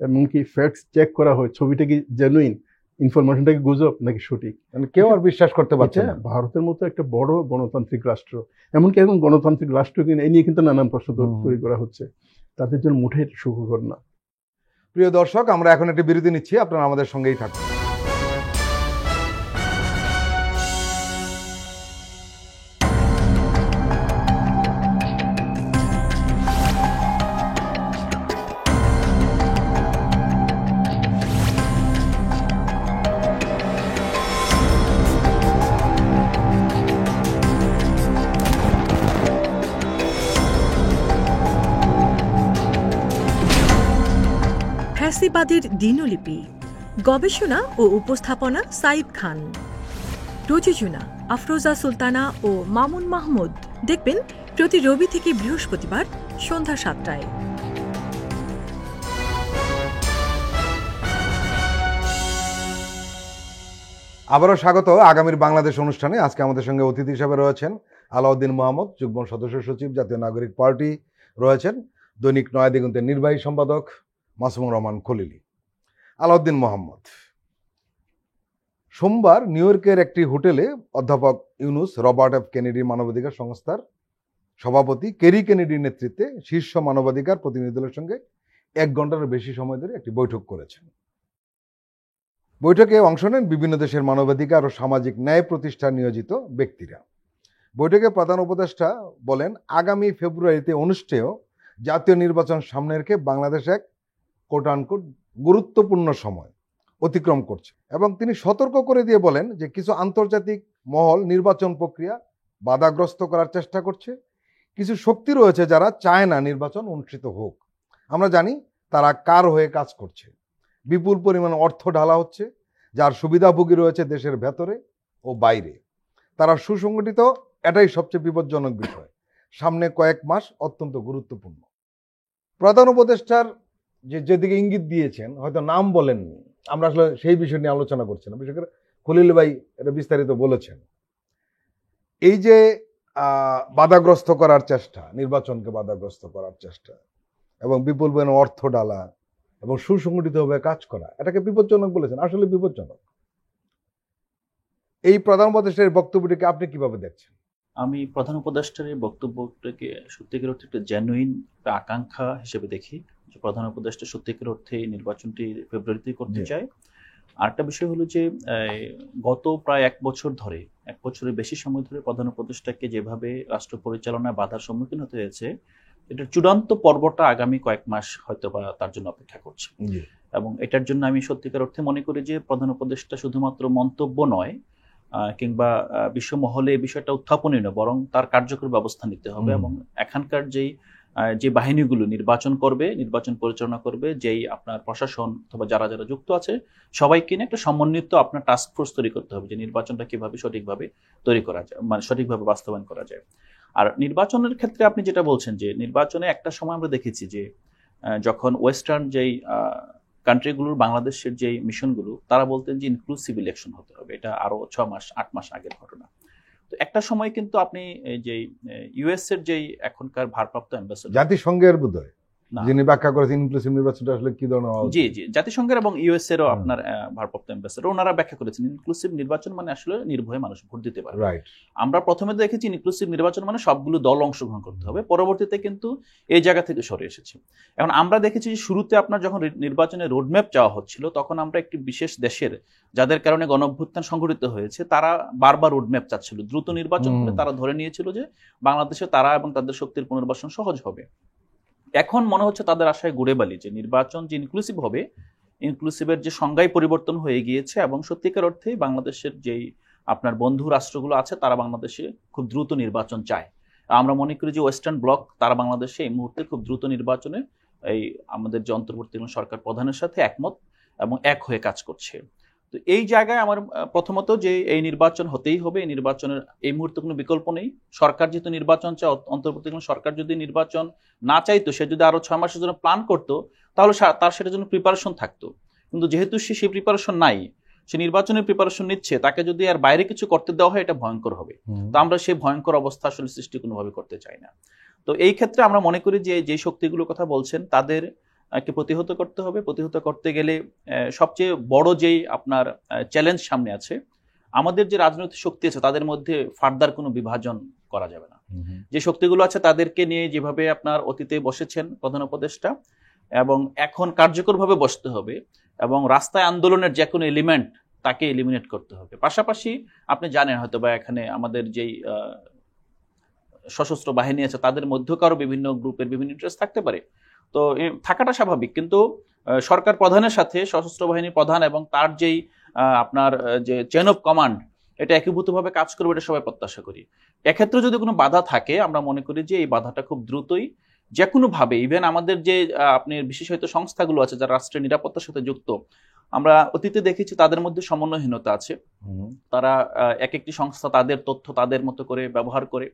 এমনকি ফ্যাক্টস চেক করা হয়, ছবিটা কি জেনুইন, ইনফরমেশনটা কি গুজব নাকি সঠিক, কেউ আর বিশ্বাস করতে পারছে না। ভারতের মতো একটা বড় গণতান্ত্রিক রাষ্ট্র, এমনকি এখন গণতান্ত্রিক রাষ্ট্র এই নিয়ে কিন্তু নানান প্রশ্ন তৈরি করা হচ্ছে, তাদের জন্য মুঠেই সুখকর না। প্রিয় দর্শক, আমরা এখন একটি বিরতি নিচ্ছি, আপনারা আমাদের সঙ্গেই থাকুন। ফ্যাসিবাদের দিনলিপি, গবেষণা ও উপস্থাপনা সাইদ খান, প্রযোজনা আফরোজা সুলতানা ও মামুন মাহমুদ। দেখবেন প্রতি রবি থেকে বৃহস্পতিবার সন্ধ্যা 7টায়। আবারও স্বাগত আগামীর বাংলাদেশ অনুষ্ঠানে। আজকে আমাদের সঙ্গে অতিথি হিসেবে রয়েছেন আলাউদ্দিন মোহাম্মদ, যুগ্ম সদস্য সচিব, জাতীয় নাগরিক পার্টি রয়েছেন, দৈনিক নয়া দিগন্তের নির্বাহী সম্পাদক মাসুমুর রহমান খলিলি। আলাউদ্দিন মোহাম্মদ, সোমবার নিউ ইয়র্কের একটি হোটেলে অধ্যাপক ইউনূস রবার্ট এফ কেনেডি মানবাধিকার সংস্থার সভাপতি কেরি কেনেডির নেতৃত্বে শীর্ষ মানবাধিকার প্রতিনিধি দলের সঙ্গে 1 ঘন্টারও বেশি সময় ধরে একটি বৈঠক করেছেন। বৈঠকে অংশ নেন বিভিন্ন দেশের মানবাধিকার ও সামাজিক ন্যায় প্রতিষ্ঠান নিয়োজিত ব্যক্তিরা। বৈঠকে প্রধান উপদেষ্টা বলেন, আগামী ফেব্রুয়ারিতে অনুষ্ঠেয় জাতীয় নির্বাচন সামনে রেখে বাংলাদেশ এক কোট আনকোট গুরুত্বপূর্ণ সময় অতিক্রম করছে এবং তিনি সতর্ক করে দিয়ে বলেন যে কিছু আন্তর্জাতিক মহল নির্বাচন প্রক্রিয়া বাধাগ্রস্ত করার চেষ্টা করছে। কিছু শক্তি রয়েছে যারা চায় না নির্বাচন অনুষ্ঠিত হোক। আমরা জানি তারা কার হয়ে কাজ করছে। বিপুল পরিমাণ অর্থ ঢালা হচ্ছে, যার সুবিধাভোগী রয়েছে দেশের ভেতরে ও বাইরে। তারা সুসংগঠিত, এটাই সবচেয়ে বিপজ্জনক বিষয়। সামনে কয়েক মাস অত্যন্ত গুরুত্বপূর্ণ। প্রধান উপদেষ্টার যেদিকে ইঙ্গিত দিয়েছেন, হয়তো নাম বলেননি, আমরা আসলে সেই বিষয় নিয়ে আলোচনা করছি না, বিশেষ করে খলিল ভাই এটা বিস্তারিত বলেছেন। এই যে বাধাগ্রস্ত করার চেষ্টা, নির্বাচনকে বাধাগ্রস্ত করার চেষ্টা এবং বিপুল পরিমাণ অর্থ ডালা এবং সুসংগঠিতভাবে কাজ করা, এটাকে বিপজ্জনক বলেছেন। আসলে বিপজ্জনক। এই প্রধান উপদেষ্টার বক্তব্যটিকে আপনি কিভাবে দেখছেন? আমি প্রধান উপদেষ্টার এই বক্তব্যটাকে সত্যিকার অর্থে একটা জেনুইন আকাঙ্ক্ষা হিসেবে দেখি, যে প্রধান উপদেষ্টা সত্যিকার অর্থে এই নির্বাচনটি ফেব্রুয়ারিতে করতে চায়। আরেকটা বিষয় হলো যে গত প্রায় 1 বছর ধরে, 1 বছরের বেশি সময় ধরে প্রধান উপদেষ্টাকে যেভাবে রাষ্ট্র পরিচালনায় বাধার সম্মুখীন হতে হয়েছে, এটার চূড়ান্ত পর্বটা আগামী কয়েক মাস হয়তো বা তার জন্য অপেক্ষা করছে। এবং এটার জন্য আমি সত্যিকার অর্থে মনে করি যে প্রধান উপদেষ্টা শুধুমাত্র মন্তব্য নয় কিংবা বিশ্বমহলে এই বিষয়টা উত্থাপনই নয়, বরং তার কার্যকর ব্যবস্থা নিতে হবে। এবং এখানকার যে বাহিনীগুলো নির্বাচন করবে, নির্বাচন পরিচালনা করবে, যেই আপনার প্রশাসন অথবা যারা যারা যুক্ত আছে, সবাইকে নিয়ে একটা সমন্বিত আপনার টাস্ক ফোর্স তৈরি করতে হবে, যে নির্বাচনটা কিভাবে সঠিকভাবে তৈরি করা যায়, মানে সঠিকভাবে বাস্তবায়ন করা যায়। আর নির্বাচনের ক্ষেত্রে আপনি যেটা বলছেন, যে নির্বাচনে একটা সময় আমরা দেখেছি যে যখন ওয়েস্টার্ন যেই কান্ট্রিগুলোর বাংলাদেশের যে মিশনগুলো, তারা বলতেন যে ইনক্লুসিভ ইলেকশন হতে হবে, এটা আরো 6 মাস 8 মাস আগের ঘটনা। তো একটা সময় কিন্তু আপনি যে ইউএস এর যেই এখনকার ভারপ্রাপ্ত অ্যাম্বাসেডর, জাতিসংঘের বোধহয় যিনি ব্যাখ্যা করেছেন ইনক্লুসিভ নির্বাচনটা আসলে কি ধরনের হওয়া উচিত। জি, জাতিসংঘের এবং ইউএস এরও আপনার ভারপ্রাপ্ত অ্যাম্বাসেডর, ওনারা ব্যাখ্যা করেছেন ইনক্লুসিভ নির্বাচন মানে আসলে নির্ভয়ে মানুষ ভোট দিতে পারে। আমরা প্রথমে দেখেছি ইনক্লুসিভ নির্বাচন মানে সবগুলো দল অংশগ্রহণ করতে হবে, পরবর্তীতে কিন্তু এই জায়গা থেকে সরে এসেছে। এখন আমরা দেখেছি যে শুরুতে আপনার যখন নির্বাচনের রোডম্যাপ চাওয়া হচ্ছিল, তখন আমরা একটি বিশেষ দেশের যাদের কারণে গণঅভ্যুত্থান সংঘটিত হয়েছে, তারা বারবার রোডম্যাপ চাচ্ছিল, দ্রুত নির্বাচন করে তারা ধরে নিয়েছিল যে বাংলাদেশে তারা এবং তাদের শক্তির পুনর্বাসন সহজ হবে। এখন মনে হচ্ছে তাদের আশায় গুড়ে বালি, যে নির্বাচন যে ইনক্লুসিভ হবে, ইনক্লুসিভের যে সংজ্ঞায় পরিবর্তন হয়ে গিয়েছে এবং সত্যিকার অর্থে বাংলাদেশের যেই আপনার বন্ধু রাষ্ট্রগুলো আছে, তারা বাংলাদেশে খুব দ্রুত নির্বাচন চায়। আমরা মনে করি যে ওয়েস্টার্ন ব্লক, তারা বাংলাদেশে এই মুহূর্তে খুব দ্রুত নির্বাচনে এই আমাদের যে অন্তর্বর্তীকালীন সরকার প্রধানের সাথে একমত এবং এক হয়ে কাজ করছে। তো এই জায়গায় আমার প্রথমত যে এই নির্বাচন হতেই হবে, এই নির্বাচনের এই মুহূর্তে কোনো বিকল্প নেই। সরকার যেহেতু নির্বাচন চায়, অন্তর্বর্তীকালীন সরকার যদি নির্বাচন না চাইতো, সে যদি আরো 6 মাসের জন্য প্ল্যান করতো, তাহলে তার সেটার জন্য প্রিপারেশন থাকতো। কিন্তু যেহেতু সে সেই প্রিপারেশন নাই, সে নির্বাচনের প্রিপারেশন নিচ্ছে, তাকে যদি আর বাইরে কিছু করতে দেওয়া হয়, এটা ভয়ঙ্কর হবে। তো আমরা সেই ভয়ঙ্কর অবস্থা আসলে সৃষ্টি কোনোভাবে করতে চাই না। তো এই ক্ষেত্রে আমরা মনে করি যে শক্তিগুলোর কথা বলছেন, তাদের কে প্রতিহত করতে হবে। প্রতিহত করতে গেলে সবচেয়ে বড় যেই আপনার চ্যালেঞ্জ সামনে আছে, আমাদের যে রাজনৈতিক শক্তি আছে তাদের মধ্যে ফার্দার কোনো বিভাজন করা যাবে না। যে শক্তিগুলো আছে তাদেরকে নিয়ে যেভাবে আপনার অতীতে বসেছেন প্রধান উপদেষ্টা, এবং এখন কার্যকরভাবে বসতে হবে, এবং রাস্তায় আন্দোলনের যে কোনো এলিমেন্ট তাকে এলিমিনেট করতে হবে। পাশাপাশি আপনি জানেন হয়তো বা এখানে আমাদের যেই সশস্ত্র বাহিনী আছে, তাদের মধ্যেও কারো বিভিন্ন গ্রুপের বিভিন্ন ইন্টারেস্ট থাকতে পারে, তো থাকাটা স্বাভাবিক। কিন্তু সরকার প্রধানের সাথে সশস্ত্র বাহিনীর প্রধান এবং তার যেই আপনার যে চেইন অফ কমান্ড, এটা একীভূতভাবে কাজ করবে, এটা সবাই প্রত্যাশা করি। এক্ষেত্রে যদি কোনো বাধা থাকে, আমরা মনে করি যে এই বাধাটা খুব দ্রুতই যে কোনোভাবে, ইভেন আমাদের যে আপনি বিশেষায়িত সংস্থাগুলো আছে যারা রাষ্ট্রের নিরাপত্তার সাথে যুক্ত, আমরা অতীতে দেখেছি তাদের মধ্যে সমন্বয়হীনতা আছে। তারা এক একটি সংস্থা তাদের তথ্য তাদের মতো করে ব্যবহার করে,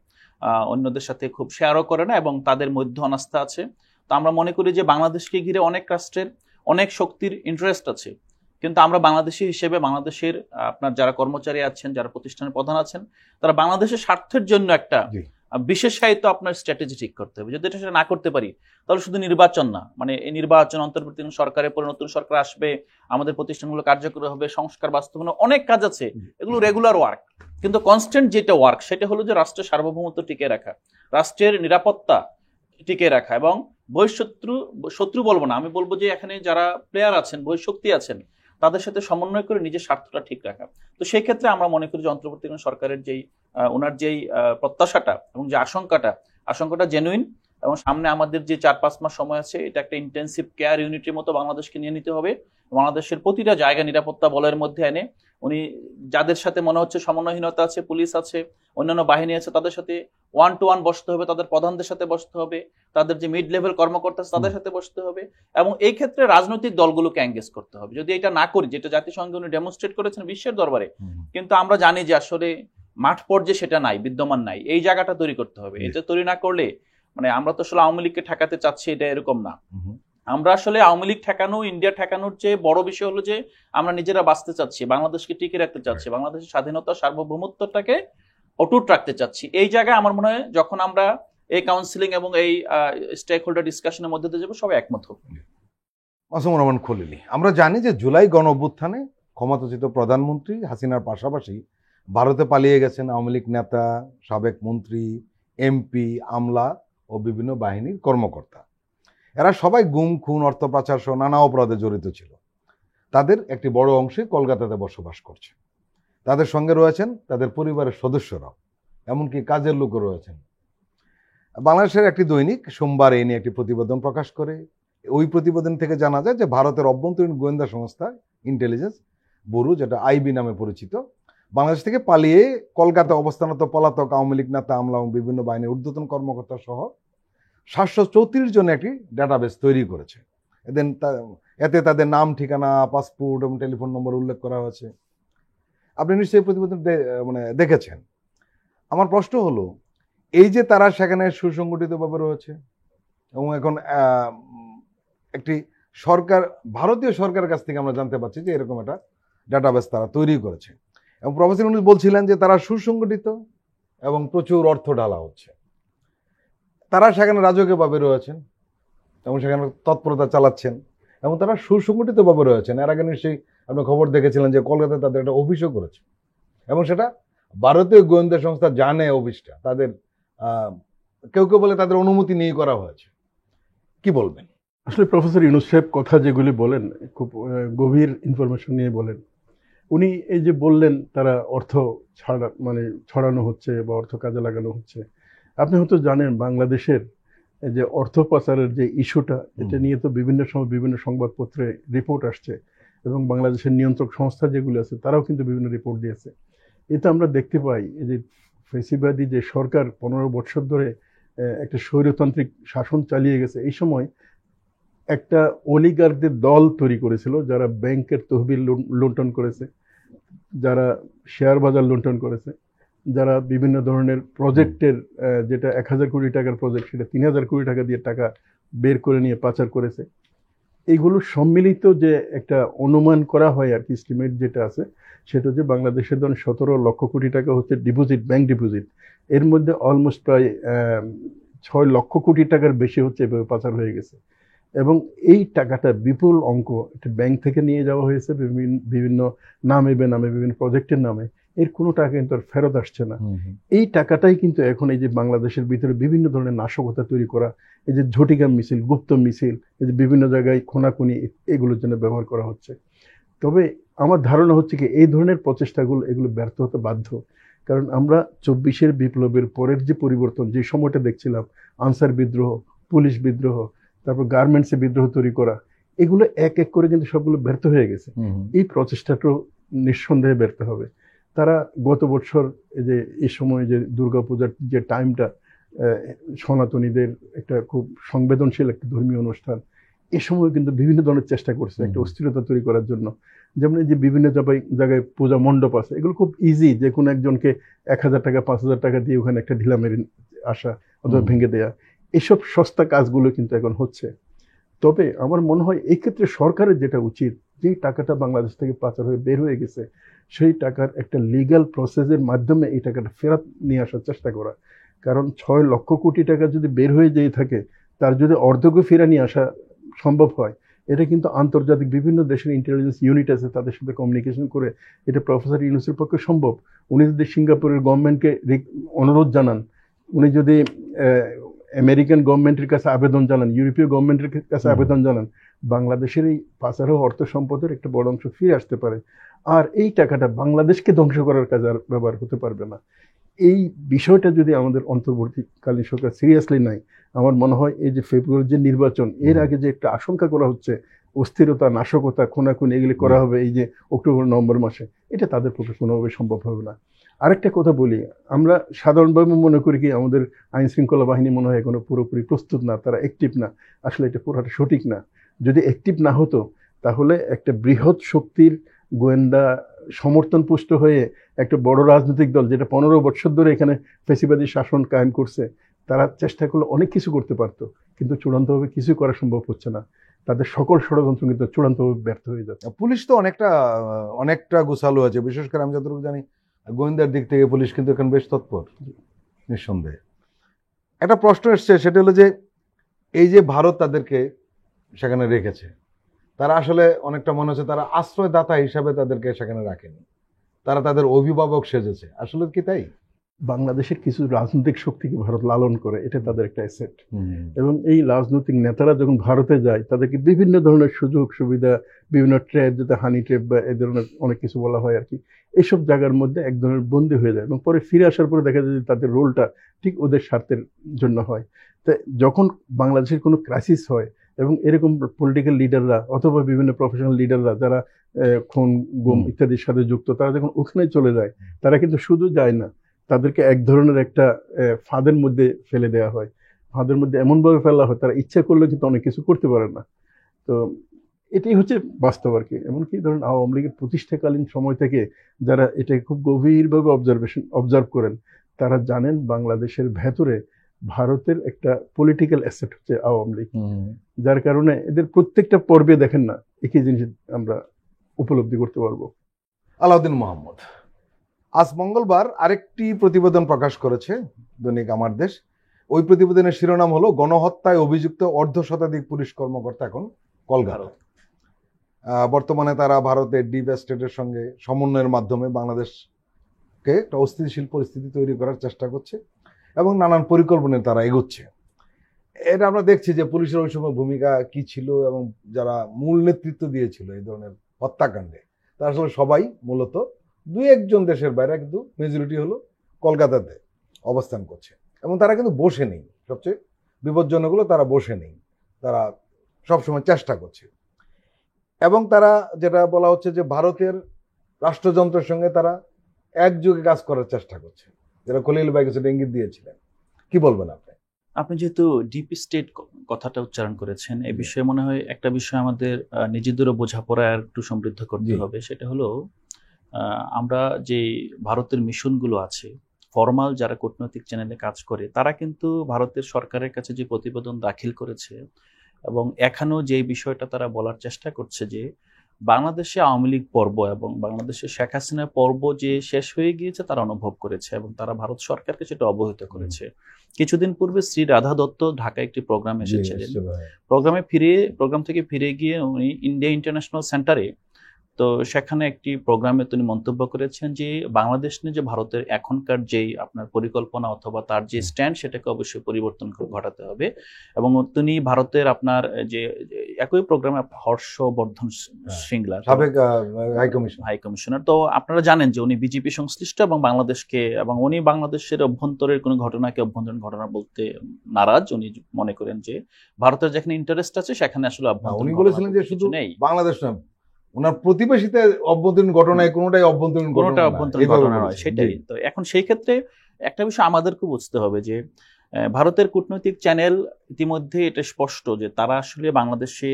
অন্যদের সাথে খুব শেয়ারও করে না, এবং তাদের মধ্যে অনাস্থা আছে। তো আমরা মনে করি যে বাংলাদেশকে ঘিরে অনেক রাষ্ট্রের অনেক শক্তির ইন্টারেস্ট আছে, কিন্তু আমরা বাংলাদেশি হিসেবে বাংলাদেশের আপনার যারা কর্মচারী আছেন, যারা প্রতিষ্ঠানের প্রধান আছেন, তারা বাংলাদেশের স্বার্থের জন্য একটা বিশেষায়িত আপনার স্ট্র্যাটেজি ঠিক করতে হবে। যদি এটা সেটা না করতে পারি, তাহলে শুধু নির্বাচন না, মানে এই নির্বাচন, অন্তর্বর্তীকালীন সরকারের পরে নতুন সরকার আসবে, আমাদের প্রতিষ্ঠানগুলো কার্যকর হবে, সংস্কার বাস্তবায়ন, অনেক কাজ আছে, এগুলো রেগুলার ওয়ার্ক। কিন্তু কনস্ট্যান্ট যেটা ওয়ার্ক, সেটা হলো যে রাষ্ট্রের সার্বভৌমত্ব টিকে রাখা, রাষ্ট্রের নিরাপত্তা টিকে রাখা, এবং বহিঃশত্রু, শত্রু বলবো না, আমি বলবো যে এখানে যারা প্লেয়ার আছেন, বহিঃশক্তি আছেন, তাদের সাথে সমন্বয় করে নিজের স্বার্থটা ঠিক রাখা। তো সেই ক্ষেত্রে আমরা মনে করি যে অন্তর্বর্তীকালীন সরকারের যেই ওনার যেই প্রত্যাশাটা এবং যে আশঙ্কাটা জেনুইন, এবং সামনে আমাদের যে 4-5 মাস সময় আছে, এটা একটা ইন্টেন্সিভ কেয়ার ইউনিটের মতো বাংলাদেশকে নিয়ে নিতে হবে। বাংলাদেশের প্রতিটা জায়গা নিরাপত্তা বলয়ের মধ্যে এনে উনি যাদের সাথে মনে হচ্ছে সমন্বয়হীনতা আছে, পুলিশ আছে, অন্যান্য বাহিনী আছে, তাদের সাথে 1-to-1 বসতে হবে, তাদের প্রধানদের সাথে বসতে হবে, তাদের যে মিড লেভেল কর্মকর্তা আছে তাদের সাথে বসতে হবে, এবং এই ক্ষেত্রে রাজনৈতিক দলগুলোকে এঙ্গেজ করতে হবে। যদি এটা না করি, যেটা জাতিসংঘ উনি ডেমনস্ট্রেট করেছেন বিশ্বের দরবারে, কিন্তু আমরা জানি যে আসলে মাঠ পর্যায়ে সেটা নাই, বিদ্যমান নাই, এই জায়গাটা তৈরি করতে হবে। এটা তৈরি না করলে, মানে আমরা তো আসলে আওয়ামী লীগকে ঠেকাতে চাচ্ছি, এটা এরকম না। আমরা আসলে আওয়ামী লীগ ঠেকানো, ইন্ডিয়া ঠেকানোর চেয়ে বড় বিষয় হলো যে আমরা নিজেরা বাঁচতে চাচ্ছি, বাংলাদেশকে টিকে রাখতে চাচ্ছি, বাংলাদেশের স্বাধীনতা সার্বভৌমত্বটাকে অটুট রাখতে চাচ্ছি। এই জায়গায় আমার মনে হয় যখন আমরা এই কাউন্সিলিং এবং এই স্টেক হোল্ডার ডিসকাশনের মধ্যে দিয়ে যাবো, সবাই একমত হবে। মাসুমুর রহমান খলিলি, আমরা জানি যে জুলাই গণ অভ্যুত্থানে ক্ষমতাচ্যুত প্রধানমন্ত্রী হাসিনার পাশাপাশি ভারতে পালিয়ে গেছেন আওয়ামী লীগ নেতা, সাবেক মন্ত্রী, এমপি, আমলা ও বিভিন্ন বাহিনীর কর্মকর্তা। এরা সবাই গুম, খুন, অর্থ পাচার সহ নানা অপরাধে জড়িত ছিল। তাদের একটি বড় অংশে কলকাতাতে বসবাস করছে। তাদের সঙ্গে রয়েছেন তাদের পরিবারের সদস্যরাও, এমনকি কাজের লোকও রয়েছেন। বাংলাদেশের একটি দৈনিক সোমবার এই নিয়ে একটি প্রতিবেদন প্রকাশ করে। ওই প্রতিবেদন থেকে জানা যায় যে ভারতের অভ্যন্তরীণ গোয়েন্দা সংস্থা ইন্টেলিজেন্স ব্যুরো, যেটা আইবি নামে পরিচিত, বাংলাদেশ থেকে পালিয়ে কলকাতা অবস্থানত পলাতক আওয়ামী লীগ নেতা, আমলা এবং বিভিন্ন বাহিনীর ঊর্ধ্বতন কর্মকর্তা সহ 734 জনের একটি ডাটাবেস তৈরি করেছে। এতে তাদের নাম, ঠিকানা, পাসপোর্ট এবং টেলিফোন নম্বর উল্লেখ করা হয়েছে। আপনি নিশ্চয়ই প্রতিবেদন দেখেছেন। আমার প্রশ্ন হলো, এই যে তারা সেখানে সুসংগঠিতভাবে রয়েছে এবং এখন একটি সরকার, ভারতীয় সরকারের কাছ থেকে আমরা জানতে পারছি যে এরকম একটা ডাটাবেস তারা তৈরি করেছে, এবং প্রফেসর ইউনূস বলছিলেন যে তারা সুসংগঠিত এবং প্রচুর অর্থ ঢালা হচ্ছে। তারা সেখানে রাজকীয়ভাবে রয়েছেন এবং সেখানে তৎপরতা চালাচ্ছেন এবং তারা সুসংগঠিতভাবে রয়েছেন। এর আগে নিশ্চয়ই আপনি খবর দেখেছিলেন যে কলকাতায় তাদের একটা অফিসও করেছে, এবং সেটা ভারতীয় গোয়েন্দা সংস্থা জানে অফিসটা তাদের, কেউ কেউ বলে তাদের অনুমতি নিয়ে করা হয়েছে। কি বলবেন? আসলে প্রফেসর ইউনূস সাহেব কথা যেগুলি বলেন খুব গভীর ইনফরমেশন নিয়ে বলেন। উনি এই যে বললেন তারা অর্থ ছড়ানো হচ্ছে বা অর্থ কাজে লাগানো হচ্ছে, আপনি হয়তো জানেন বাংলাদেশের এই যে অর্থ পাচারের যে ইস্যুটা, এটা নিয়ে তো বিভিন্ন সময় বিভিন্ন সংবাদপত্রে রিপোর্ট আসছে, এবং বাংলাদেশের নিয়ন্ত্রক সংস্থা যেগুলো আছে তারাও কিন্তু বিভিন্ন রিপোর্ট দিয়েছে। এতে আমরা দেখতে পাই এই যে ফ্যাসিবাদী যে সরকার 15 বছর ধরে একটা স্বৈরতান্ত্রিক শাসন চালিয়ে গেছে, এই সময় একটা অলিগারদের দল তৈরি করেছিল যারা ব্যাংকের তহবিল লুণ্ঠন করেছে, যারা শেয়ার বাজার লুণ্ঠন করেছে, যারা বিভিন্ন ধরনের প্রজেক্টের যেটা 1000 কোটি টাকার প্রজেক্ট সেটা 3000 কোটি টাকা দিয়ে টাকা বের করে নিয়ে পাচার করেছে। এইগুলো সম্মিলিত যে একটা অনুমান করা হয় আর কি, এস্টিমেট যেটা আছে সেটা হচ্ছে বাংলাদেশের ধরুন 17 লক্ষ কোটি টাকা হচ্ছে ডিপোজিট, ব্যাংক ডিপোজিট, এর মধ্যে অলমোস্ট প্রায় 6 লক্ষ কোটি টাকার বেশি হচ্ছে এভাবে পাচার হয়ে গেছে। এবং এই টাকাটা বিপুল অঙ্ক একটা ব্যাংক থেকে নিয়ে যাওয়া হয়েছে বিভিন্ন নামে বেনামে, বিভিন্ন প্রজেক্টের নামে, এর কোনো টাকা কিন্তু আর ফেরত আসছে না। এই টাকাটাই কিন্তু এখন এই যে বাংলাদেশের ভিতরে বিভিন্ন ধরনের নাশকতা তৈরি করা, এই যে ঝটিকা মিছিল, গুপ্ত মিছিল, এই যে বিভিন্ন জায়গায় খুনাখুনি, এগুলোর জন্য ব্যবহার করা হচ্ছে। তবে আমার ধারণা হচ্ছে কি এই ধরনের প্রচেষ্টাগুলো এগুলো ব্যর্থ হতে বাধ্য, কারণ আমরা 24-এর বিপ্লবের পরের যে পরিবর্তন, যে সময়টা দেখছিলাম, আনসার বিদ্রোহ, পুলিশ বিদ্রোহ, তারপর গার্মেন্টসে বিদ্রোহ তৈরি করা, এগুলো এক এক করে কিন্তু সবগুলো ব্যর্থ হয়ে গেছে। এই প্রচেষ্টাটাও নিঃসন্দেহে ব্যর্থ হবে। তারা গত বছর এই সময় যে দুর্গাপূজার যে টাইমটা, সনাতনীদের একটা খুব সংবেদনশীল একটা ধর্মীয় অনুষ্ঠান, এ সময় কিন্তু বিভিন্ন ধরনের চেষ্টা করছে একটা অস্থিরতা তৈরি করার জন্য। যেমন এই যে বিভিন্ন জায়গায় পূজা মণ্ডপ আছে, এগুলো খুব ইজি, যে কোনো একজনকে 1000 টাকা 5000 টাকা দিয়ে ওখানে একটা ঢিলা মেরে আসা অথবা ভেঙে দেয়া, এসব সস্তা কাজগুলো কিন্তু এখন হচ্ছে। তবে আমার মনে হয় এই ক্ষেত্রে সরকারের যেটা উচিত, যেই টাকাটা বাংলাদেশ থেকে পাচার হয়ে বের হয়ে গেছে, সেই টাকার একটা লিগ্যাল প্রসেসের মাধ্যমে এই টাকাটা ফেরত নিয়ে আসার চেষ্টা করা। কারণ 6 লক্ষ কোটি টাকা যদি বের হয়ে যেয়ে থাকে, তার যদি অর্ধেকও ফেরা নিয়ে আসা সম্ভব হয়, এটা কিন্তু আন্তর্জাতিক বিভিন্ন দেশের ইন্টেলিজেন্স ইউনিট আছে, তাদের সাথে কমিউনিকেশন করে এটা প্রফেসর ইউনূসের পক্ষে সম্ভব। উনি যদি সিঙ্গাপুরের গভর্নমেন্টকে অনুরোধ জানান, উনি যদি আমেরিকান গভর্নমেন্টের কাছে আবেদন জানান, ইউরোপীয় গভর্নমেন্টের কাছে আবেদন জানান, বাংলাদেশের এই পাচার হওয়া অর্থ সম্পদের একটা বড় অংশ ফিরে আসতে পারে, আর এই টাকাটা বাংলাদেশকে ধ্বংস করার কাজে আর ব্যবহার হতে পারবে না। এই বিষয়টা যদি আমাদের অন্তর্বর্তীকালীন সরকার সিরিয়াসলি নেয়, আমার মনে হয় এই যে ফেব্রুয়ারির যে নির্বাচন, এর আগে যে একটা আশঙ্কা করা হচ্ছে অস্থিরতা, নাশকতা, খুনাখুনি এগুলি করা হবে এই যে অক্টোবর নভেম্বর মাসে, এটা তাদের পক্ষে কোনোভাবে সম্ভব হবে না। আরেকটা কথা বলি, আমরা সাধারণভাবে মনে করি কি আমাদের আইন শৃঙ্খলা বাহিনী মনে হয় এখনো পুরোপুরি প্রস্তুত না, তারা অ্যাক্টিভ না। আসলে এটা পুরোটা সঠিক না। যদি অ্যাক্টিভ না হতো তাহলে একটা বৃহৎ শক্তির গোয়েন্দা সমর্থন পুষ্ট হয়ে একটা বড় রাজনৈতিক দল, যেটা 15 বছর ধরে এখানে ফ্যাসিবাদী শাসন কায়েম করছে, তারা চেষ্টা করলে অনেক কিছু করতে পারতো, কিন্তু চূড়ান্তভাবে কিছু করা সম্ভব হচ্ছে না। তাদের সকল ষড়যন্ত্র কিন্তু চূড়ান্তভাবে ব্যর্থ হয়ে যাচ্ছে। পুলিশ তো অনেকটা গোছালো আছে, বিশেষ করে আমি যতটুকু জানি গোয়েন্দার দিক থেকে পুলিশ কিন্তু এখন বেশ তৎপর, নিঃসন্দেহে। একটা প্রশ্ন এসছে, সেটা হলো যে এই যে ভারত তাদেরকে সেখানে রেখেছে, তারা আসলে অনেকটা মনে হচ্ছে তারা আশ্রয়দাতা হিসাবে তাদেরকে সেখানে রাখেনি, তারা তাদের অভিভাবক সেজেছে। আসলে কি তাই? বাংলাদেশের কিছু রাজনৈতিক শক্তিকে ভারত লালন করে, এটা তাদের একটা অ্যাসেট। এবং এই রাজনৈতিক নেতারা যখন ভারতে যায়, তাদেরকে বিভিন্ন ধরনের সুযোগ সুবিধা, বিভিন্ন ট্র্যাপ, যেটা হানি ট্র্যাপ বা এই ধরনের অনেক কিছু বলা হয় আর কি, এইসব জায়গার মধ্যে এক ধরনের বন্দী হয়ে যায়, এবং পরে ফিরে আসার পরে দেখা যায় যে তাদের রোলটা ঠিক ওদের স্বার্থের জন্য হয়। তো যখন বাংলাদেশের কোনো ক্রাইসিস হয় এবং এরকম পলিটিক্যাল লিডাররা অথবা বিভিন্ন প্রফেশনাল লিডাররা যারা খুন গুম ইত্যাদির সাথে যুক্ত, তারা যখন ওখানে চলে যায়, তারা কিন্তু শুধু যায় না, তাদেরকে এক ধরনের একটা ফাঁদের মধ্যে ফেলে দেওয়া হয়। ফাঁদের মধ্যে এমনভাবে ফেলা হয় তারা ইচ্ছা করলে কিন্তু অনেক কিছু করতে পারে না। তো এটাই হচ্ছে বাস্তব আর কি। এমনকি ধরুন আওয়ামী লীগের প্রতিষ্ঠাকালীন সময় থেকে যারা এটাকে খুব গভীরভাবে অবজার্ভ করেন, তারা জানেন বাংলাদেশের ভেতরে ভারতের একটা পলিটিক্যাল অ্যাসেট হচ্ছে আওয়ামী লীগ, যার কারণে এদের প্রত্যেকটা পর্বে দেখেন না একই জিনিস আমরা উপলব্ধি করতে পারবো। আলাউদ্দিন মোহাম্মদ আজ মঙ্গলবার আরেকটি প্রতিবেদন প্রকাশ করেছে দৈনিক আমার দেশ। ওই প্রতিবেদনের শিরোনাম হলো গণহত্যায় অভিযুক্ত অর্ধশতাধিক পুলিশ কর্মকর্তা এখন কলকাতা। বর্তমানে তারা ভারতের ডিপ স্টেটের সঙ্গে সমন্বয়ের মাধ্যমে বাংলাদেশকে একটা অস্থিতিশীল পরিস্থিতি তৈরি করার চেষ্টা করছে এবং নানান পরিকল্পনায় তারা এগোচ্ছে। এটা আমরা দেখছি যে পুলিশের ওই সময় ভূমিকা কি ছিল এবং যারা মূল নেতৃত্ব দিয়েছিল এই ধরনের হত্যাকাণ্ডে, তারা আসলে সবাই মূলত 2-1 দেশের বাইরে, কিন্তু মেজরিটি হলো কলকাতাতে অবস্থান করছে। এবং তারা কিন্তু বসে নেই, সবচেয়ে বিপজ্জনক হলো তারা বসে নেই, তারা সবসময় চেষ্টা করছে। এবং তারা যেটা বলা হচ্ছে যে ভারতের রাষ্ট্রযন্ত্রের সঙ্গে তারা একযোগে কাজ করার চেষ্টা করছে, যেটা খলিল ভাই কিছুটা ইঙ্গিত দিয়েছিলেন। কি বলবেন আপনি? আপনি যেহেতু ডিপ স্টেট কথাটা উচ্চারণ করেছেন, এই বিষয়ে মনে হয় একটা বিষয় আমাদের নিজেদেরও বোঝাপড়া আর একটু সমৃদ্ধ করতে হবে। সেটা হলো আমরা যে ভারতের মিশনগুলো আছে, ফর্মাল যারা কূটনৈতিক চ্যানেলে কাজ করে, তারা কিন্তু ভারতের সরকারের কাছে যে প্রতিবেদন দাখিল করেছে এবং এখনো যে বিষয়টা তারা বলার চেষ্টা করছে যে বাংলাদেশে আওয়ামী লীগ পর্ব এবং বাংলাদেশে শেখ হাসিনা পর্ব যে শেষ হয়ে গিয়েছে তারা অনুভব করেছে এবং তারা ভারত সরকারকে সেটা অবহিত করেছে। কিছুদিন পূর্বে শ্রী রাধা দত্ত ঢাকায় একটি প্রোগ্রাম এসেছিলেন। প্রোগ্রাম থেকে ফিরে গিয়ে উনি ইন্ডিয়া ইন্টারন্যাশনাল সেন্টারে, তো সেখানে একটি প্রোগ্রামে তিনি মন্তব্য করেছেন যে বাংলাদেশ নিয়ে যে ভারতের এখনকার যেই আপনার পরিকল্পনা অথবা তার যে স্ট্যান্ড, সেটাকে অবশ্যই পরিবর্তন ঘটাতে হবে। এবং তিনি ভারতের আপনার যে একই প্রোগ্রামে হর্ষবর্ধন শ্রীংলা সাবেক হাই কমিশনার, তো আপনারা জানেন যে উনি বিজেপি সংশ্লিষ্ট এবং বাংলাদেশকে এবং উনি বাংলাদেশের অভ্যন্তরের কোনো ঘটনাকে অভ্যন্তরীণ ঘটনা বলতে নারাজ। উনি মনে করেন যে ভারতের যেখানে ইন্টারেস্ট আছে সেখানে আসলে উনি বলেছিলেন যে শুধু বাংলাদেশ না, ওনার প্রতিবেশীতে অভ্যন্তরীণ ঘটনায় কোনোটাই অভ্যন্তরীণ ঘটনা নয়, সেটাই। তো এখন সেই ক্ষেত্রে একটা বিষয় আমাদেরকে বুঝতে হবে যে ভারতের কূটনৈতিক চ্যানেল ইতিমধ্যে এটা স্পষ্ট যে তারা আসলে বাংলাদেশে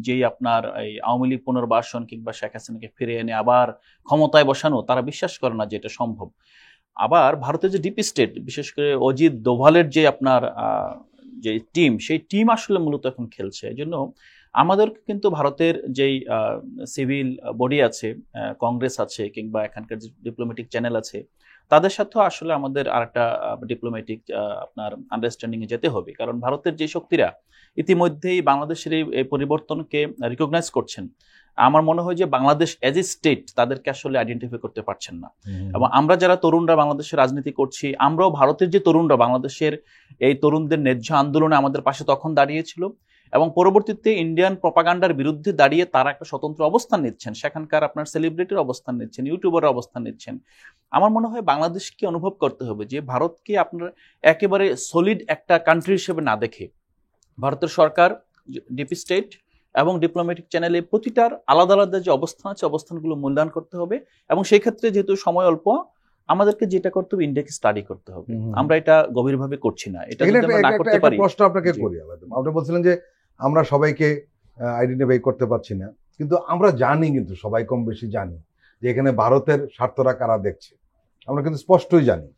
যেই আপনার এই আওয়ামী লীগ পুনর্বাসন কিংবা শেখ হাসিনাকে ফিরে এনে আবার ক্ষমতায় বসানো, তারা বিশ্বাস করে না যে এটা সম্ভব। আবার ভারতের যে ডিপ স্টেট, বিশেষ করে অজিত দোভালের যে আপনার যে টিম, সেই টিম আসলে মূলত এখন খেলছে। এই জন্য আমাদেরকে কিন্তু ভারতের যেই সিভিল বডি আছে, কংগ্রেস আছে কিংবা এখানকার যে ডিপ্লোম্যাটিক চ্যানেল আছে, তাদের সাথেও আসলে আমাদের আরেকটা ডিপ্লোম্যাটিক আপনার আন্ডারস্ট্যান্ডিং এ যেতে হবে। কারণ ভারতের যে শক্তিরা ইতিমধ্যেই বাংলাদেশের এই পরিবর্তনকে রিকগনাইজ করছেন আমার মনে হয় যে বাংলাদেশ এজ এ স্টেট তাদেরকে আসলে আইডেন্টিফাই করতে পারছেন না। এবং আমরা যারা তরুণরা বাংলাদেশে রাজনীতি করছি, আমরাও ভারতের যে তরুণরা বাংলাদেশের এই তরুণদের ন্যায্য আন্দোলনে আমাদের পাশে তখন দাঁড়িয়েছিল, এবং পরবর্তীতে ইন্ডিয়ান প্রপাগান্ডার বিরুদ্ধে দাঁড়িয়ে তারা একটা স্বতন্ত্র অবস্থান নিচ্ছেন, সেখানকার আপনার সেলিব্রিটির অবস্থান নিচ্ছেন, ইউটিউবারের অবস্থান নিচ্ছেন। আমার মনে হয় বাংলাদেশকে অনুভব করতে হবে যে ভারতকে আপনার একেবারে সলিড একটা কান্ট্রি হিসেবে না দেখে ভারতের সরকার, ডিপি স্টেট এবং ডিপ্লোম্যাটিক চ্যানেলে প্রতিটার আলাদা আলাদা যে অবস্থান আছে অবস্থানগুলো মূল্যায়ন করতে হবে। এবং সেই ক্ষেত্রে যেহেতু সময় অল্প, আমাদেরকে যেটা করতে হবে ইন্ডিয়াকে স্টাডি করতে হবে। আমরা এটা গভীরভাবে করছি না। এটা যদি আমরা না করতে পারি। প্রশ্ন আপনাকে করি আলাদা, আপনি বলছিলেন যে আমরা সবাইকে আইডেন্টিফাই করতে পারছি না, কিন্তু আমরা জানি, কিন্তু সবাই কম বেশি জানি যে এখানে ভারতের স্বার্থরা কারা দেখছে। আমরা কিন্তু স্পষ্টই জানি,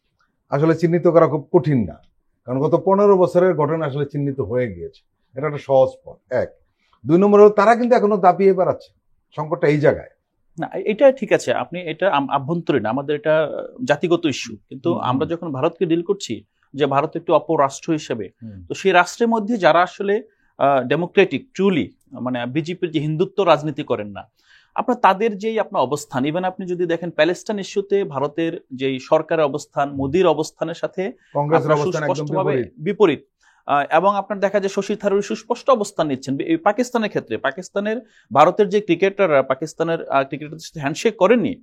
আসলে চিহ্নিত করা খুব কঠিন না, কারণ গত 15 বছরের ঘটনা আসলে চিহ্নিত হয়ে গিয়েছে। এটা একটা সহজ পথ। 1, 2 নম্বর হলো তারা কিন্তু এখনো দাপিয়ে বেড়াচ্ছে। সংকটটা এই জায়গায় না, এটা ঠিক আছে, আপনি এটা আভ্যন্তরীণ, আমাদের এটা জাতিগত ইস্যু। কিন্তু আমরা যখন ভারতকে ডিল করছি, যে ভারত একটি অপর রাষ্ট্র হিসেবে, তো সেই রাষ্ট্রের মধ্যে যারা আসলে ডেমোক্রেটিক ট্রুলি, মানে বিজেপির যে হিন্দুত্ব রাজনীতি করেন না, আপনার তাদের যেই আপনার অবস্থান, ইভেন আপনি যদি দেখেন প্যালেস্টাইন ইস্যুতে ভারতের যেই সরকারের অবস্থান মোদির অবস্থানের সাথে কংগ্রেসের অবস্থান একদম বিপরীত। এবং আপনার দেখা যায় শশী থারুর সুস্পষ্ট অবস্থান নিচ্ছেন। এই পাকিস্তানের ক্ষেত্রে, পাকিস্তানের ভারতের যে ক্রিকেটাররা পাকিস্তানের ক্রিকেটারদের সাথে হ্যান্ডশেক করেননি,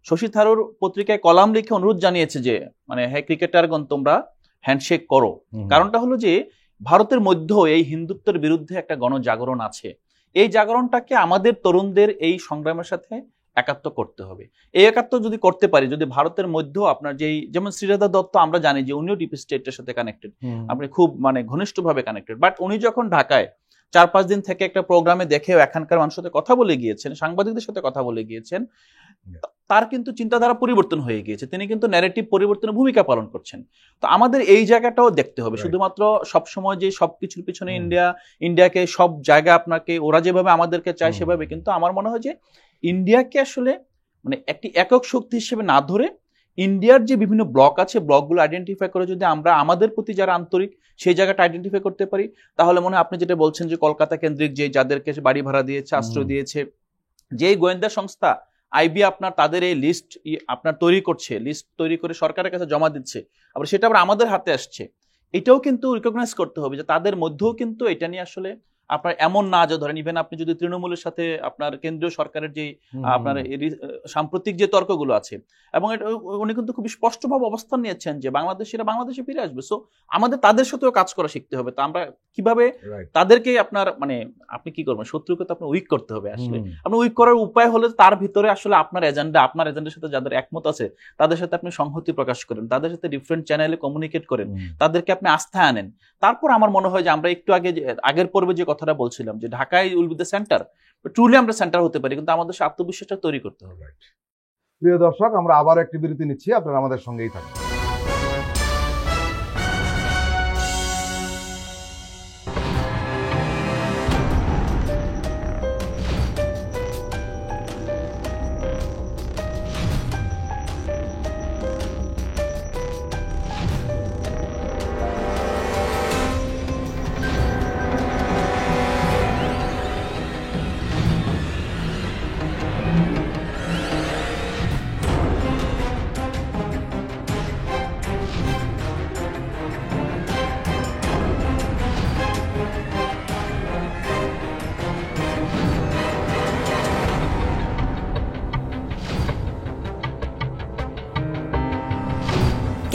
শশী থারুর পত্রিকায় কলাম লিখে অনুরোধ জানিয়েছে যে মানে হ্যাঁ ক্রিকেটারগণ তোমরা হ্যান্ডশেক করো। কারণটা হলো যে ভারতের মধ্যেও এই হিন্দুত্বের বিরুদ্ধে একটা গণজাগরণ আছে। এই জাগরণটাকে আমাদের তরুণদের এই সংগ্রামের সাথে একাত্ম করতে হবে। এই একাত্ম যদি করতে পারি, যদি ভারতের মধ্যেও আপনার যেমন শ্রীরাধা দত্ত, আমরা জানি যে উনিও ডিপি স্টেটের সাথে কানেক্টেড, আপনি খুব মানে ঘনিষ্ঠভাবে কানেক্টেড, বাট উনি যখন ঢাকায় 4-5 দিন থেকে একটা প্রোগ্রামে দেখেও এখানকার মানুষের সাথে কথা বলে গিয়েছেন, সাংবাদিকদের সাথে কথা বলে গিয়েছেন, তার কিন্তু চিন্তাধারা পরিবর্তন হয়ে গিয়েছে। তিনি কিন্তু ন্যারেটিভ পরিবর্তনের ভূমিকা পালন করছেন। তো আমাদের এই জায়গাটাও দেখতে হবে। শুধুমাত্র সবসময় যে সবকিছুর পিছনে ইন্ডিয়াকে সব জায়গা আপনাকে ওরা যেভাবে আমাদেরকে চায় সেভাবে, কিন্তু আমার মনে হয় যে ইন্ডিয়াকে আসলে মানে একটি একক শক্তি হিসেবে না ধরে ইন্ডিয়ার যে বিভিন্ন ব্লক আছে, ব্লকগুলো আইডেন্টিফাই করে যদি আমরা আমাদের প্রতি যারা আন্তরিক সেই জায়গাটা আইডেন্টিফাই করতে পারি, তাহলে মনে হয় আপনি যেটা বলছেন যে কলকাতা কেন্দ্রিক যে যাদেরকে বাড়ি ভাড়া দিয়েছে, আশ্রয় দিয়েছে, যেই গোয়েন্দা সংস্থা আইবি আপনার তাদের এই লিস্ট আপনার তৈরি করছে, লিস্ট তৈরি করে সরকারের কাছে জমা দিচ্ছে, আবার সেটা আবার আমাদের হাতে আসছে, এটাও কিন্তু রিকগনাইজ করতে হবে যে তাদের মধ্যেও কিন্তু এটা নিয়ে আসলে আপনার এমন না যে ধরেন ইভেন আপনি যদি তৃণমূলের সাথে আপনার কেন্দ্রীয় সরকারের যে আপনার সাম্প্রতিক যে তর্কগুলো আছে, এবং উনি কিন্তু খুব স্পষ্টভাবে অবস্থান নিয়েছেন যে বাংলাদেশিরা বাংলাদেশে ফিরে আসবে। সো আমাদের তাদের সাথেও কাজ করা শিখতে হবে। তো আমরা কিভাবে তাদেরকে আপনার মানে আপনি কি করবেন, শত্রুকে তো আপনি উইক করতে হবে। আসলে আপনি উইক করার উপায় হলে তার ভিতরে আসলে আপনার এজেন্ডার সাথে যাদের একমত আছে তাদের সাথে আপনি সংহতি প্রকাশ করেন, তাদের সাথে ডিফারেন্ট চ্যানেলে কমিউনিকেট করেন, তাদেরকে আপনি আস্থায় আনেন। তারপর আমার মনে হয় যে আমরা একটু আগের পর্বে যে কথাটা বলছিলাম যে ঢাকায় will be the centre, truly আমরা সেন্টার হতে পারি, কিন্তু আমাদের আত্মবিশ্বাসটা তৈরি করতে হবে। প্রিয় দর্শক, আমরা আবার একটি বিরতি নিচ্ছি, আপনারা আমাদের সঙ্গেই থাকুন।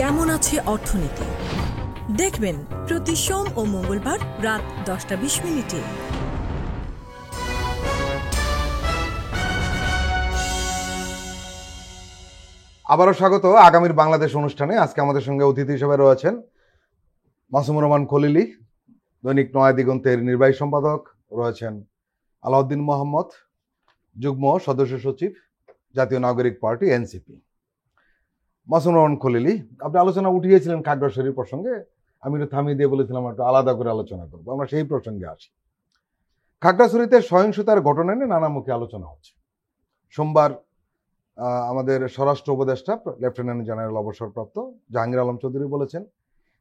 কেমন আছে অর্থনীতি দেখবেন প্রতি সোম ও মঙ্গলবার রাত 10:20। আবারও স্বাগত আগামীর বাংলাদেশ অনুষ্ঠানে। আজকে আমাদের সঙ্গে অতিথি হিসেবে রয়েছেন মাসুমুর রহমান খলিলি, দৈনিক নয়া দিগন্তের নির্বাহী সম্পাদক, রয়েছেন আলাউদ্দিন মোহাম্মদ, যুগ্ম সদস্য সচিব, জাতীয় নাগরিক পার্টি এনসিপি। মাসুমুর রহমান খলিলি, আপনি আলোচনা উঠিয়েছিলেন খাগড়াছড়ির প্রসঙ্গে, আমি একটু থামিয়ে দিয়ে বলেছিলাম একটু আলাদা করে আলোচনা করবো। আমরা সেই প্রসঙ্গে আসি। খাগড়াছড়িতে সহিংসতার ঘটনা নিয়ে নানামুখী আলোচনা হচ্ছে। সোমবার আমাদের স্বরাষ্ট্র উপদেষ্টা লেফটেন্যান্ট জেনারেল অবসরপ্রাপ্ত জাহাঙ্গীর আলম চৌধুরী বলেছেন,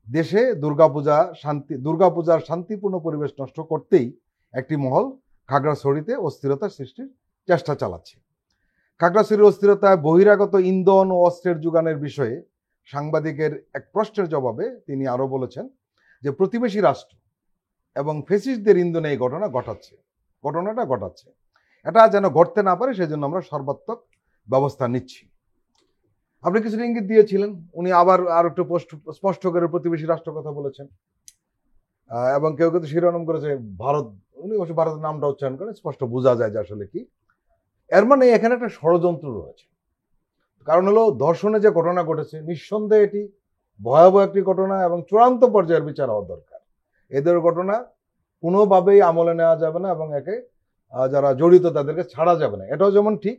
দেশে দুর্গাপূজার শান্তিপূর্ণ পরিবেশ নষ্ট করতেই একটি মহল খাগড়াছড়িতে অস্থিরতা সৃষ্টির চেষ্টা চালাচ্ছে। খাগড়াছড়ির অস্থিরতায় বহিরাগত ইন্ধন ও অস্ত্রের যোগানের বিষয়ে সাংবাদিকের এক প্রশ্নের জবাবে তিনি আরো বলেছেন যে প্রতিবেশী রাষ্ট্র এবং ফেসিস্টদের ইন্ধনে এই ঘটনাটা ঘটাচ্ছে। এটা যেন ঘটতে না পারে সেজন্য আমরা সর্বাত্মক ব্যবস্থা নিচ্ছি। আপনি কিছু ইঙ্গিত দিয়েছিলেন, উনি আবার আর একটু স্পষ্ট করে প্রতিবেশী রাষ্ট্র কথা বলেছেন, এবং কেউ কেউ শিরোনাম করেছে ভারত। উনি অবশ্য ভারতের নামটা উচ্চারণ করে, স্পষ্ট বোঝা যায় যে আসলে কি। এর মানে এখানে একটা ষড়যন্ত্র রয়েছে। কারণ হলো ধর্ষণে যে ঘটনা ঘটেছে, নিঃসন্দেহে এটি ভয়াবহ একটি ঘটনা এবং চূড়ান্ত পর্যায়ের বিচার হওয়া দরকার। এদের ঘটনা কোনোভাবেই আমলে নেওয়া যাবে না এবং একে যারা জড়িত তাদেরকে ছাড়া যাবে না, এটাও যেমন ঠিক।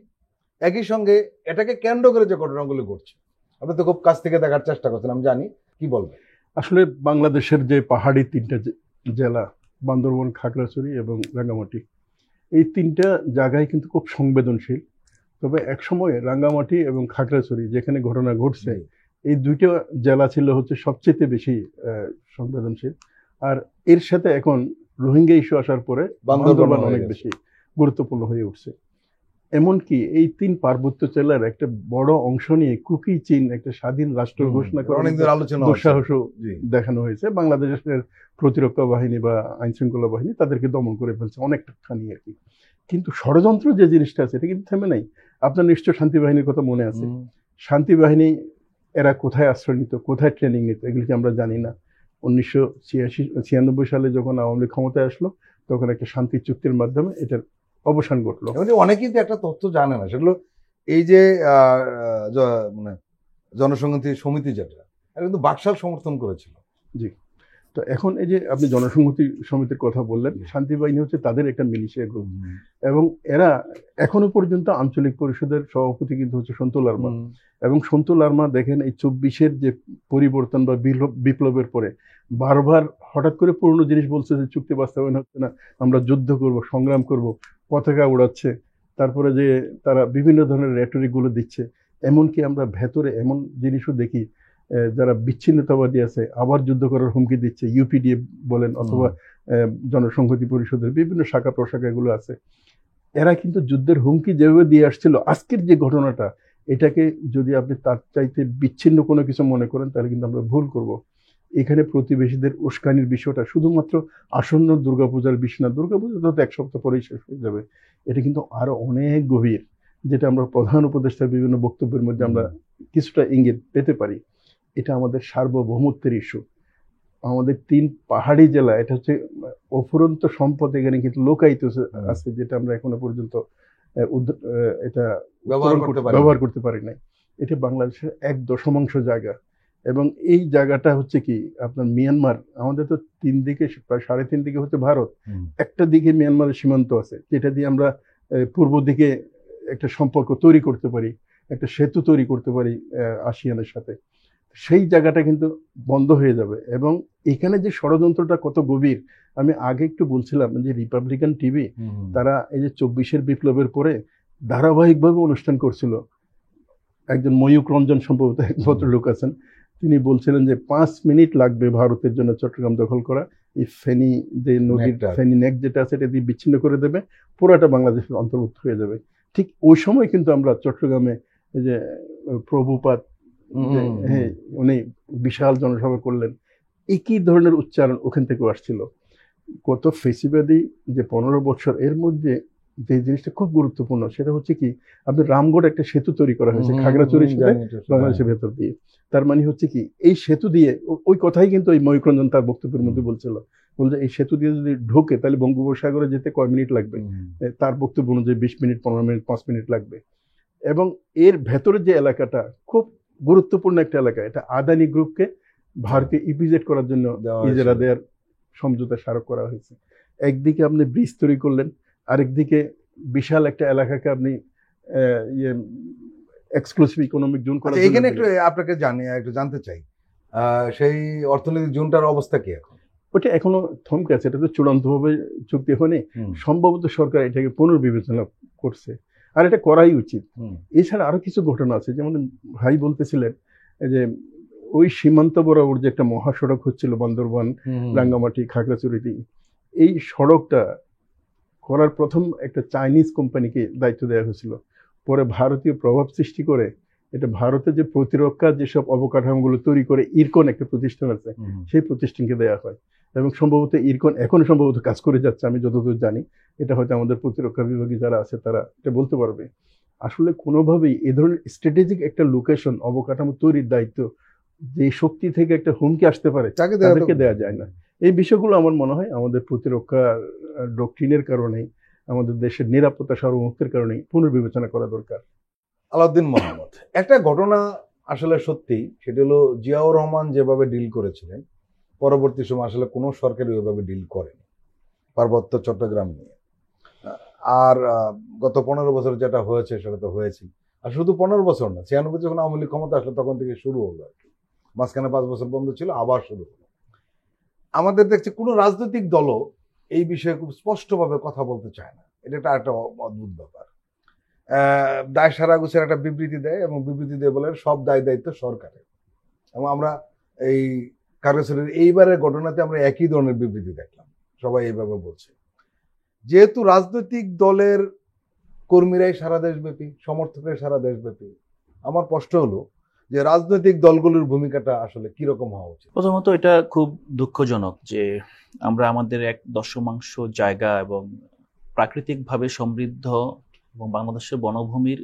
একই সঙ্গে এটাকে কেন্দ্র করে যে ঘটনাগুলো ঘটছে, আপনি তো খুব কাছ থেকে দেখার চেষ্টা করছেন, আমি জানি, কি বলবেন? আসলে বাংলাদেশের যে পাহাড়ি তিনটা জেলা, বান্দরবান, খাগড়াছড়ি এবং রাঙ্গামাটি, এই তিনটা জায়গায় কিন্তু খুব সংবেদনশীল। তবে একসময় রাঙ্গামাটি এবং খাগড়াছড়ি যেখানে ঘটনা ঘটছে, এই দুইটা জেলা ছিল হচ্ছে সবচেয়ে বেশি সংবেদনশীল। আর এর সাথে এখন রোহিঙ্গা ইস্যু আসার পরে বান্দরবান অনেক বেশি গুরুত্বপূর্ণ হয়ে উঠছে। এমনকি এই তিন পার্বত্য জেলার একটা বড় অংশ নিয়ে কুকি চীন একটা স্বাধীন রাষ্ট্র ঘোষণা করার দুঃসাহসও দেখানো হয়েছে। বাংলাদেশের প্রতিরক্ষা বাহিনী বা আইন শৃঙ্খলা বাহিনী তাদেরকে দমন করে ফেলছে অনেকখানি আর কি। কিন্তু ষড়যন্ত্র যে জিনিসটা আছে এটা কিন্তু থেমে নাই। আপনার নিশ্চয় শান্তি বাহিনীর কথা মনে আছে। শান্তি বাহিনী এরা কোথায় আশ্রয় নিত, কোথায় ট্রেনিং নিত, এগুলি কি আমরা জানি না? 1996 সালে যখন আওয়ামী লীগ ক্ষমতায় আসলো, তখন একটা শান্তি চুক্তির মাধ্যমে এটার অবসান ঘটলো। অনেকেই তো একটা তথ্য জানে না, সেগুলো এই যে মানে জনসংহতি সমিতি যেটা, এটা কিন্তু বাকশাল সমর্থন করেছিল। জি, তো এখন এই যে আপনি জনসংহতি সমিতির কথা বললেন, শান্তি বাহিনী হচ্ছে তাদের একটা মিলিশিয়া গ্রুপ, এবং এরা এখনো পর্যন্ত আঞ্চলিক পরিষদের সভাপতি কিন্তু হচ্ছে সন্তু লারমা। এবং সন্তু লারমা দেখেন এই 24-এর যে পরিবর্তন বা বিপ্লবের পরে বারবার হঠাৎ করে পুরনো জিনিস বলছে যে চুক্তি বাস্তবায়ন হচ্ছে না, আমরা যুদ্ধ করব, সংগ্রাম করব, পতাকা উড়াচ্ছে। তারপরে যে তারা বিভিন্ন ধরনের রেটরিক গুলো দিচ্ছে। এমনকি আমরা ভেতরে এমন জিনিসও দেখি, যারা বিচ্ছিন্নতাবাদী আছে আবার যুদ্ধ করার হুমকি দিচ্ছে, ইউপিডিএফ বলেন অথবা জনসংহতি পরিষদের বিভিন্ন শাখা প্রশাখা এগুলো আছে। এরা কিন্তু যুদ্ধের হুমকি যেভাবে দিয়ে আসছিল, আজকের যে ঘটনাটা, এটাকে যদি আপনি তার চাইতে বিচ্ছিন্ন কোনো কিছু মনে করেন তাহলে কিন্তু আমরা ভুল করব। এখানে প্রতিবেশীদের উস্কানির বিষয়টা শুধুমাত্র আসন্ন দুর্গাপূজার বিষয় না, দুর্গাপূজা তো 1 সপ্তাহ পরেই শেষ হয়ে যাবে। এটা কিন্তু আরো অনেক গভীর, যেটা আমরা প্রধান উপদেষ্টার বিভিন্ন বক্তব্যের মধ্যে আমরা কিছুটা ইঙ্গিত পেতে পারি। এটা আমাদের সার্বভৌমত্বের ইস্যু। আমাদের 3 পাহাড়ি জেলা, এটা হচ্ছে অফুরন্ত সম্পদ, এখানে কিন্তু লোকায়িত আছে, যেটা আমরা এখনো পর্যন্ত এটা ব্যবহার করতে পারি নাই। এটা বাংলাদেশের 1/10 জায়গা, এবং এই জায়গাটা হচ্ছে কি আপনার মিয়ানমার, আমাদের তো 3 দিকে প্রায় 3.5 দিকে হচ্ছে ভারত, একটা দিকে মিয়ানমারের সীমান্ত আছে, যেটা দিয়ে আমরা পূর্ব দিকে একটা সম্পর্ক তৈরি করতে পারি, একটা সেতু তৈরি করতে পারি আসিয়ানের সাথে। সেই জায়গাটা কিন্তু বন্ধ হয়ে যাবে। এবং এখানে যে ষড়যন্ত্রটা কত গভীর, আমি আগে একটু বলছিলাম যে রিপাবলিকান টিভি তারা এই যে 24-এর বিপ্লবের পরে ধারাবাহিকভাবে অনুষ্ঠান করছিল। একজন ময়ূক রঞ্জন সম্ভবত এক ভদ্রলোক আছেন, তিনি বলছিলেন যে 5 মিনিট লাগবে ভারতের জন্য চট্টগ্রাম দখল করা। এই ফেনী যে নদীর ফেনী নেক যেটা আছে এটা দিয়ে বিচ্ছিন্ন করে দেবে, পুরোটা বাংলাদেশের অন্তর্ভুক্ত হয়ে যাবে। ঠিক ওই সময় কিন্তু আমরা চট্টগ্রামে এই যে প্রভুপাত, হ্যাঁ, উনি বিশাল জনসভা করলেন, একই ধরনের উচ্চারণ ওখান থেকেও আসছিল। কত ফেসিবাদী যে 15 বছর, এর মধ্যে যে জিনিসটা খুব গুরুত্বপূর্ণ সেটা হচ্ছে কি, আপনি রামগড় একটা সেতু তৈরি করা হয়েছে খাগড়াছড়ির সাথে বাংলাদেশের ভেতর দিয়ে। তার মানে হচ্ছে কি, এই সেতু দিয়ে, ওই কথাই কিন্তু এই ময়ূক রঞ্জন তার বক্তব্যের মধ্যে বলছিল, বলছে এই সেতু দিয়ে যদি ঢোকে তাহলে বঙ্গোপসাগরে যেতে কয় মিনিট লাগবে, তার বক্তব্য অনুযায়ী 20 মিনিট, 15 মিনিট, 5 মিনিট লাগবে। এবং এর ভেতরের যে এলাকাটা খুব গুরুত্বপূর্ণ একটা এলাকা, এটা আদানি গ্রুপকে ভারতে ইপিজেড করার জন্য ইজারা দেওয়ার সমঝোতা স্মারক করা হয়েছে। একদিকে আপনি ব্রিজ তৈরি করলেন, আরেকদিকে বিশাল একটা এলাকাকে আপনি এক্সক্লুসিভ ইকোনমিক জোন করার জন্য। এখানে একটু আপনাকে একটু জানতে চাই, সেই অর্থনৈতিক জোনটার অবস্থা কি এখন? ওটা এখনো থমকে আছে, এটা তো চূড়ান্তভাবে চুক্তি হয়নি। সম্ভবত সরকার এটাকে পুনর্বিবেচনা করছে, আর এটা করাই উচিত। এছাড়া আরো কিছু ঘটনা আছে, যেমন ভাই বলতেছিলেন যে ওই সীমান্ত বরাবর যে একটা মহাসড়ক হচ্ছিল বান্দরবান, রাঙ্গামাটি, খাগড়াছড়ি, এই সড়কটা করার প্রথম একটা চাইনিজ কোম্পানিকে দায়িত্ব দেওয়া হয়েছিল। পরে ভারতীয় প্রভাব সৃষ্টি করে এটা ভারতে যে প্রতিরক্ষার যেসব অবকাঠামোগুলো তৈরি করে ইরকন একটা প্রতিষ্ঠান আছে, সেই প্রতিষ্ঠানকে দেওয়া হয়। এবং সম্ভবত ইরকন এখনো সম্ভবত কাজ করে যাচ্ছে, আমি যতদূর জানি। এটা হয়তো আমাদের প্রতিরক্ষা বিভাগে যারা আছে তারা এটা বলতে পারবে। আসলে কোনোভাবেই এ ধরনের স্ট্র্যাটেজিক একটা লোকেশন অবকাঠামো তৈরির দায়িত্ব যে শক্তি থেকে একটা হুমকি আসতে পারে তাদেরকে দেওয়া যায় না। এই বিষয়গুলো আমার মনে হয় আমাদের প্রতিরক্ষার ডক্ট্রিনের কারণেই, আমাদের দেশের নিরাপত্তা সার্বভৌমত্বের কারণেই পুনর্বিবেচনা করা দরকার। আলাউদ্দিন মোহাম্মদ, একটা ঘটনা আসলে সত্যি, সেটা হলো জিয়াউর রহমান যেভাবে ডিল করেছিলেন, পরবর্তী সময় আসলে কোনো সরকারই ওইভাবে ডিল করেনি পার্বত্য চট্টগ্রাম নিয়ে। আর গত 15 বছর যেটা হয়েছে সেটা তো হয়েছে। আর শুধু 15 বছর না, 96 যখন আওয়ামী লীগ ক্ষমতা আসলে তখন থেকে শুরু হলো আর কি। মাঝখানে 5 বছর বন্ধ ছিল, আবার শুরু হলো। আমাদের দেখছি কোনো রাজনৈতিক দলও এই বিষয়ে খুব স্পষ্টভাবে কথা বলতে চায় না। এটা একটা অদ্ভুত ব্যাপার। দায় সারা গুছের একটা বিবৃতি দেয় এবং বিবৃতি দিয়ে বলে সব দায় দায়িত্ব সরকারের। এবং আমরা এই কারগেশ্বরের এইবারের ঘটনাতে আমরা একই ধরনের বিবৃতি দেখলাম, সবাই এইভাবে বলছে। যেহেতু রাজনৈতিক দলের কর্মীরাই সারা দেশব্যাপী, সমর্থকরাই সারা দেশব্যাপী, আমার প্রশ্ন হলো যে রাজনৈতিক দলগুলোর ভূমিকাটা আসলে কিরকম হওয়া উচিত? প্রথমত এটা খুব দুঃখজনক যে আমরা আমাদের এক দশমাংশ জায়গা এবং প্রাকৃতিকভাবে সমৃদ্ধ এবং বাংলাদেশের বনভূমির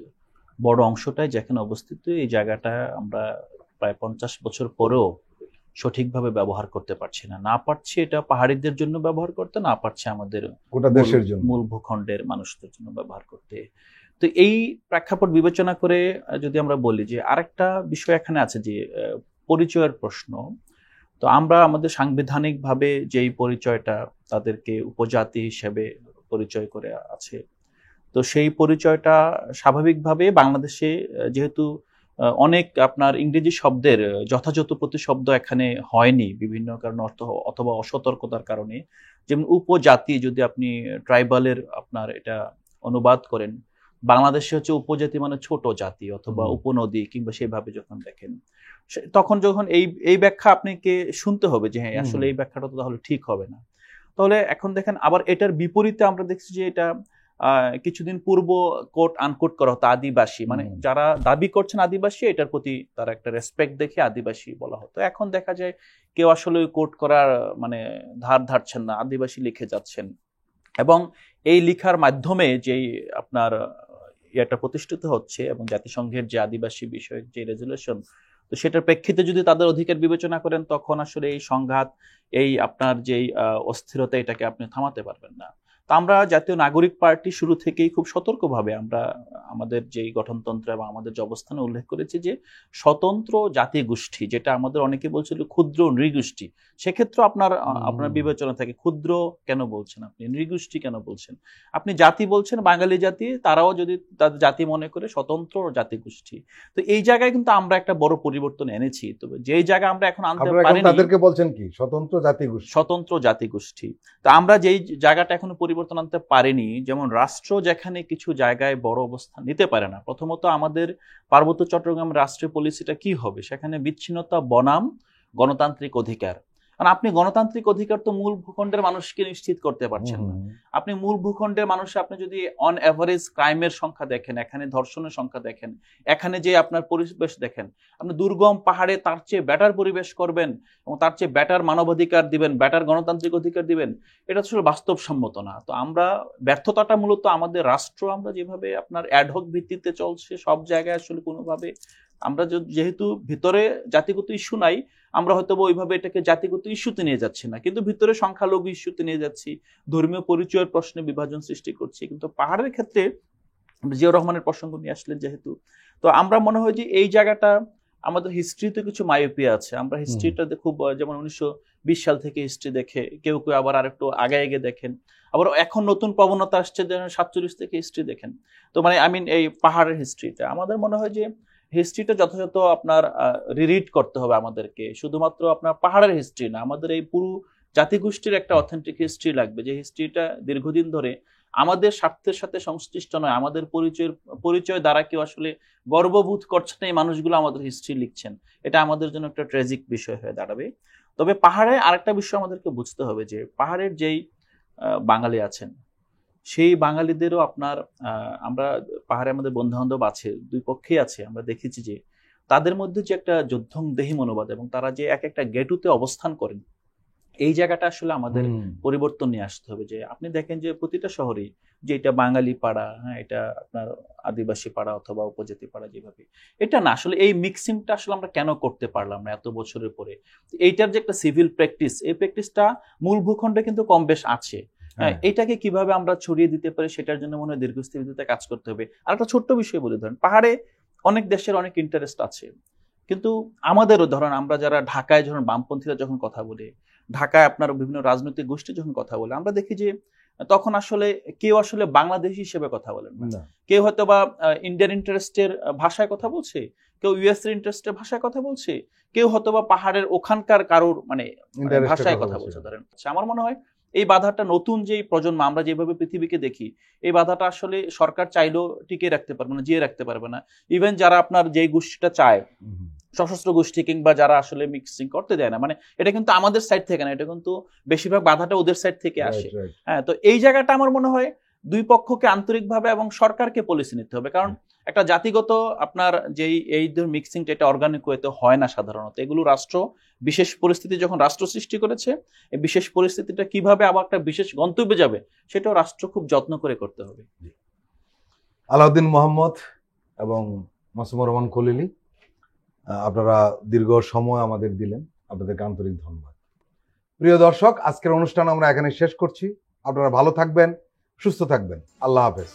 বড় অংশটাই যেখানে অবস্থিত, এই জায়গাটা আমরা প্রায় 50 বছর পরেও সঠিকভাবে ব্যবহার করতে পারছি না। না পারছি এটা পাহাড়িদের জন্য ব্যবহার করতে, না পারছি আমাদের গোটা দেশের জন্য, মূল ভূখণ্ডের মানুষদের জন্য ব্যবহার করতে। তো এই প্রেক্ষাপট বিবেচনা করে যদি আমরা বলি যে আরেকটা বিষয় এখানে আছে যে পরিচয়ের প্রশ্ন। তো আমরা আমাদের সাংবিধানিকভাবে যেই পরিচয়টা তাদেরকে উপজাতি হিসেবে পরিচয় করে আছে, তো সেই পরিচয়টা স্বাভাবিকভাবে বাংলাদেশে যেহেতু অনেক আপনার ইংরেজি শব্দের যথাযথ প্রতিশব্দ এখানে হয়নি বিভিন্ন কারণে, অথবা অসতর্কতার কারণে। যেমন উপজাতি যদি আপনি ট্রাইবালের আপনার এটা অনুবাদ করেন, বাংলাদেশে হচ্ছে উপজাতি মানে ছোট জাতি অথবা উপনদী কিংবা সেইভাবে যখন দেখেন, তখন যখন এই ব্যাখ্যা আপনাকে শুনতে হবে যে হ্যাঁ আসলে এই ব্যাখ্যাটা তো তাহলে ঠিক হবে না। তাহলে এখন দেখেন আবার এটার বিপরীতে আমরা দেখছি যে এটা কিছুদিন পূর্ব কোট আনকোট করা হতো আদিবাসী, মানে যারা দাবি করছেন আদিবাসী, এটার প্রতি তারা একটা রেসপেক্ট দেখে আদিবাসী বলা হতো। এখন দেখা যায় কেউ আসলে কোট করার মানে ধার ধারছেন না, আদিবাসী লিখে যাচ্ছেন। এবং এই লিখার মাধ্যমে যেই আপনার এটা প্রতিষ্ঠিত হচ্ছে এবং জাতিসংঘের যে আদিবাসী বিষয়ক যে রেজুলেশন, তো সেটার প্রেক্ষিতে যদি তাদের অধিকার বিবেচনা করেন, তখন আসলে এই সংঘাত, এই আপনার যেই অস্থিরতা, এটাকে আপনি থামাতে পারবেন না। তা আমরা জাতীয় নাগরিক পার্টি শুরু থেকেই খুব সতর্কভাবে আমরা আমাদের যেই গঠনতন্ত্র এবং আমাদের যে অবস্থানে উল্লেখ করেছি যে স্বতন্ত্র জাতি গোষ্ঠী, যেটা আমাদের অনেকে বলছিল ক্ষুদ্র নৃগোষ্ঠী, সেক্ষেত্রে আপনার বিবেচনা থাকে ক্ষুদ্র কেন বলছেন, আপনি নৃগোষ্ঠী কেন বলছেন, আপনি জাতি বলছেন বাঙালি জাতি, তারাও যদি তাদের জাতি মনে করে স্বতন্ত্র জাতি গোষ্ঠী। তো এই জায়গায় কিন্তু আমরা একটা বড় পরিবর্তন এনেছি। তবে যেই জায়গায় আমরা এখন আনতে পারিনি, তাদেরকে বলছেন কি স্বতন্ত্র জাতি গোষ্ঠী, স্বতন্ত্র জাতি গোষ্ঠী। তো আমরা যেই জায়গাটা এখনো পরিবর্তন আনতে পারিনি, যেমন রাষ্ট্র যেখানে কিছু জায়গায় বড় অবস্থান নিতে পারে না, প্রথমত আমাদের পার্বত্য চট্টগ্রাম রাষ্ট্রীয় পলিসিটা কি হবে, সেখানে বিচ্ছিন্নতা বনাম গণতান্ত্রিক অধিকার। কারণ আপনি গণতান্ত্রিক অধিকার তো মূল ভূখণ্ডের মানুষকে নিশ্চিত করতে পারছেন না। আপনি মূল ভূখণ্ডের মানুষ, আপনি যদি অন এভারেজ ক্রাইমের সংখ্যা দেখেন, এখানে ধর্ষণের সংখ্যা দেখেন, এখানে যে আপনার পরিবেশ দেখেন, আপনি দুর্গম পাহাড়ে তার চেয়ে বেটার পরিবেশ করবেন এবং তার চেয়ে বেটার মানবাধিকার দিবেন, বেটার গণতান্ত্রিক অধিকার দিবেন, এটা আসলে বাস্তবসম্মত না। তো আমরা ব্যর্থতাটা মূলত আমাদের রাষ্ট্র, আমরা যেভাবে আপনার অ্যাডহক ভিত্তিতে চলছে সব জায়গায় আসলে কোনোভাবে আমরা যেহেতু ভিতরে জাতিগত ইস্যু নাই, আমরা হয়তো ওইভাবে এটাকে জাতিগত ইস্যুতে নিয়ে যাচ্ছি না, কিন্তু ভিতরে সংখ্যালঘু ইস্যুতে নিয়ে যাচ্ছি, ধর্মীয় পরিচয়ের প্রশ্নে বিভাজন সৃষ্টি করছি। কিন্তু পাহাড়ের ক্ষেত্রে জিয়াউর রহমানের প্রসঙ্গ নিয়ে আসলেন যেহেতু, তো আমরা মনে হয় যে এই জায়গাটা আমাদের হিস্ট্রিতে কিছু মায়োপিয়া আছে। আমরা হিস্ট্রিটা খুব যেমন 1920 সাল থেকে হিস্ট্রি দেখে, কেউ কেউ আবার আরেকটু আগে আগে দেখেন, আবার এখন নতুন প্রবণতা আসছে 47 থেকে হিস্ট্রি দেখেন। তো মানে এই পাহাড়ের হিস্ট্রিটা আমাদের মনে হয় যে হিস্ট্রিটা যথাযথ আপনার রিরিড করতে হবে আমাদেরকে, শুধুমাত্র আপনার পাহাড়ের হিস্ট্রি না, আমাদের এই পুরো জাতিগোষ্ঠীর একটা অথেন্টিক হিস্ট্রি লাগবে, যে হিস্ট্রিটা দীর্ঘদিন ধরে আমাদের স্বার্থের সাথে সংশ্লিষ্ট নয়, আমাদের পরিচয় দ্বারা কেউ আসলে গর্ববোধ করছে না এই মানুষগুলো আমাদের হিস্ট্রি লিখছেন। এটা আমাদের জন্য একটা ট্র্যাজিক বিষয় হয়ে দাঁড়াবে। তবে পাহাড়ে আরেকটা বিষয় আমাদেরকে বুঝতে হবে যে পাহাড়ের যেই বাঙালি আছেন, সেই বাঙালিদেরও আপনার আমরা পাহাড়ে আমাদের বন্ধু বান্ধব আছে, দুই পক্ষেই আছে, আমরা দেখেছি যে তাদের মধ্যে যে একটা যুদ্ধং দেহি মনোবাদ এবং তারা যে এক একটা গেটুতে অবস্থান করেন, এই জায়গাটা আসলে আমাদের পরিবর্তন নিয়ে আসতে হবে। যে আপনি দেখেন যে প্রতিটা শহরেই যে এটা বাঙালি পাড়া, হ্যাঁ, এটা আপনার আদিবাসী পাড়া অথবা উপজাতি পাড়া, যেভাবে এটা না, আসলে এই মিক্সিংটা আসলে আমরা কেন করতে পারলাম না এত বছরের পরে? এইটার যে একটা সিভিল প্র্যাকটিস, এই প্র্যাকটিসটা মূল ভূখণ্ডে কিন্তু কম বেশ আছে। হ্যাঁ, এটাকে কিভাবে আমরা ছড়িয়ে দিতে পারি সেটার জন্য মনে হয় দীর্ঘস্থায়ী ভিত্তিতে কাজ করতে হবে। আর একটা ছোট্ট বিষয় বলে ধরেন, পাহাড়ে অনেক দেশের অনেক ইন্টারেস্ট আছে, কিন্তু আমাদেরও ধরেন আমরা যারা ঢাকায় যখন বামপন্থীরা যখন কথা বলে, ঢাকায় আপনার বিভিন্ন রাজনৈতিক গোষ্ঠী যখন কথা বলে, আমরা দেখি যে তখন আসলে কেউ আসলে বাংলাদেশী হিসেবে কথা বলেন না। কেউ হয়তো বা ইন্ডিয়ান ইন্টারেস্টের ভাষায় কথা বলছে, কেউ ইউএস এর ইন্টারেস্টের ভাষায় কথা বলছে, কেউ হয়তো বা পাহাড়ের ওখানকার কারোর মানে ভাষায় কথা বলছে। ধরেন আমার মনে হয় এই বাধাটা নতুন যেই প্রজন্ম, আমরা যেভাবে পৃথিবীকে দেখি, এই বাধাটা আসলে সরকার চাইলেও টিকে রাখতে পারবে না, জিয়ে রাখতে পারবে না। ইভেন যারা আপনার যেই গোষ্ঠীটা চায়, সশস্ত্র গোষ্ঠী কিংবা যারা আসলে মিক্সিং করতে দেয় না, মানে এটা কিন্তু আমাদের সাইড থেকে না, এটা কিন্তু বেশিরভাগ বাধাটা ওদের সাইড থেকে আসে। হ্যাঁ, তো এই জায়গাটা আমার মনে হয় দুই পক্ষকে আন্তরিকভাবে এবং সরকারকে পলিসি নিতে হবে। কারণ একটা জাতিগত আপনার যেই এই মিক্সিংটা, এটা অর্গানিক ওয়েতে হয় না সাধারণত। এগুলো রাষ্ট্র বিশেষ পরিস্থিতি যখন রাষ্ট্র সৃষ্টি করেছে, এই বিশেষ পরিস্থিতিটা কিভাবে আবার একটা বিশেষ গন্তব্যে যাবে সেটাও রাষ্ট্র খুব যত্ন করে করতে হবে। আলাউদ্দিন মোহাম্মদ এবং মাসুমুর রহমান খলিলি, আপনারা দীর্ঘ সময় আমাদের দিলেন, আপনাদেরকে আন্তরিক ধন্যবাদ। প্রিয় দর্শক, আজকের অনুষ্ঠান আমরা এখানে শেষ করছি। আপনারা ভালো থাকবেন, সুস্থ থাকবেন। আল্লাহ হাফেজ।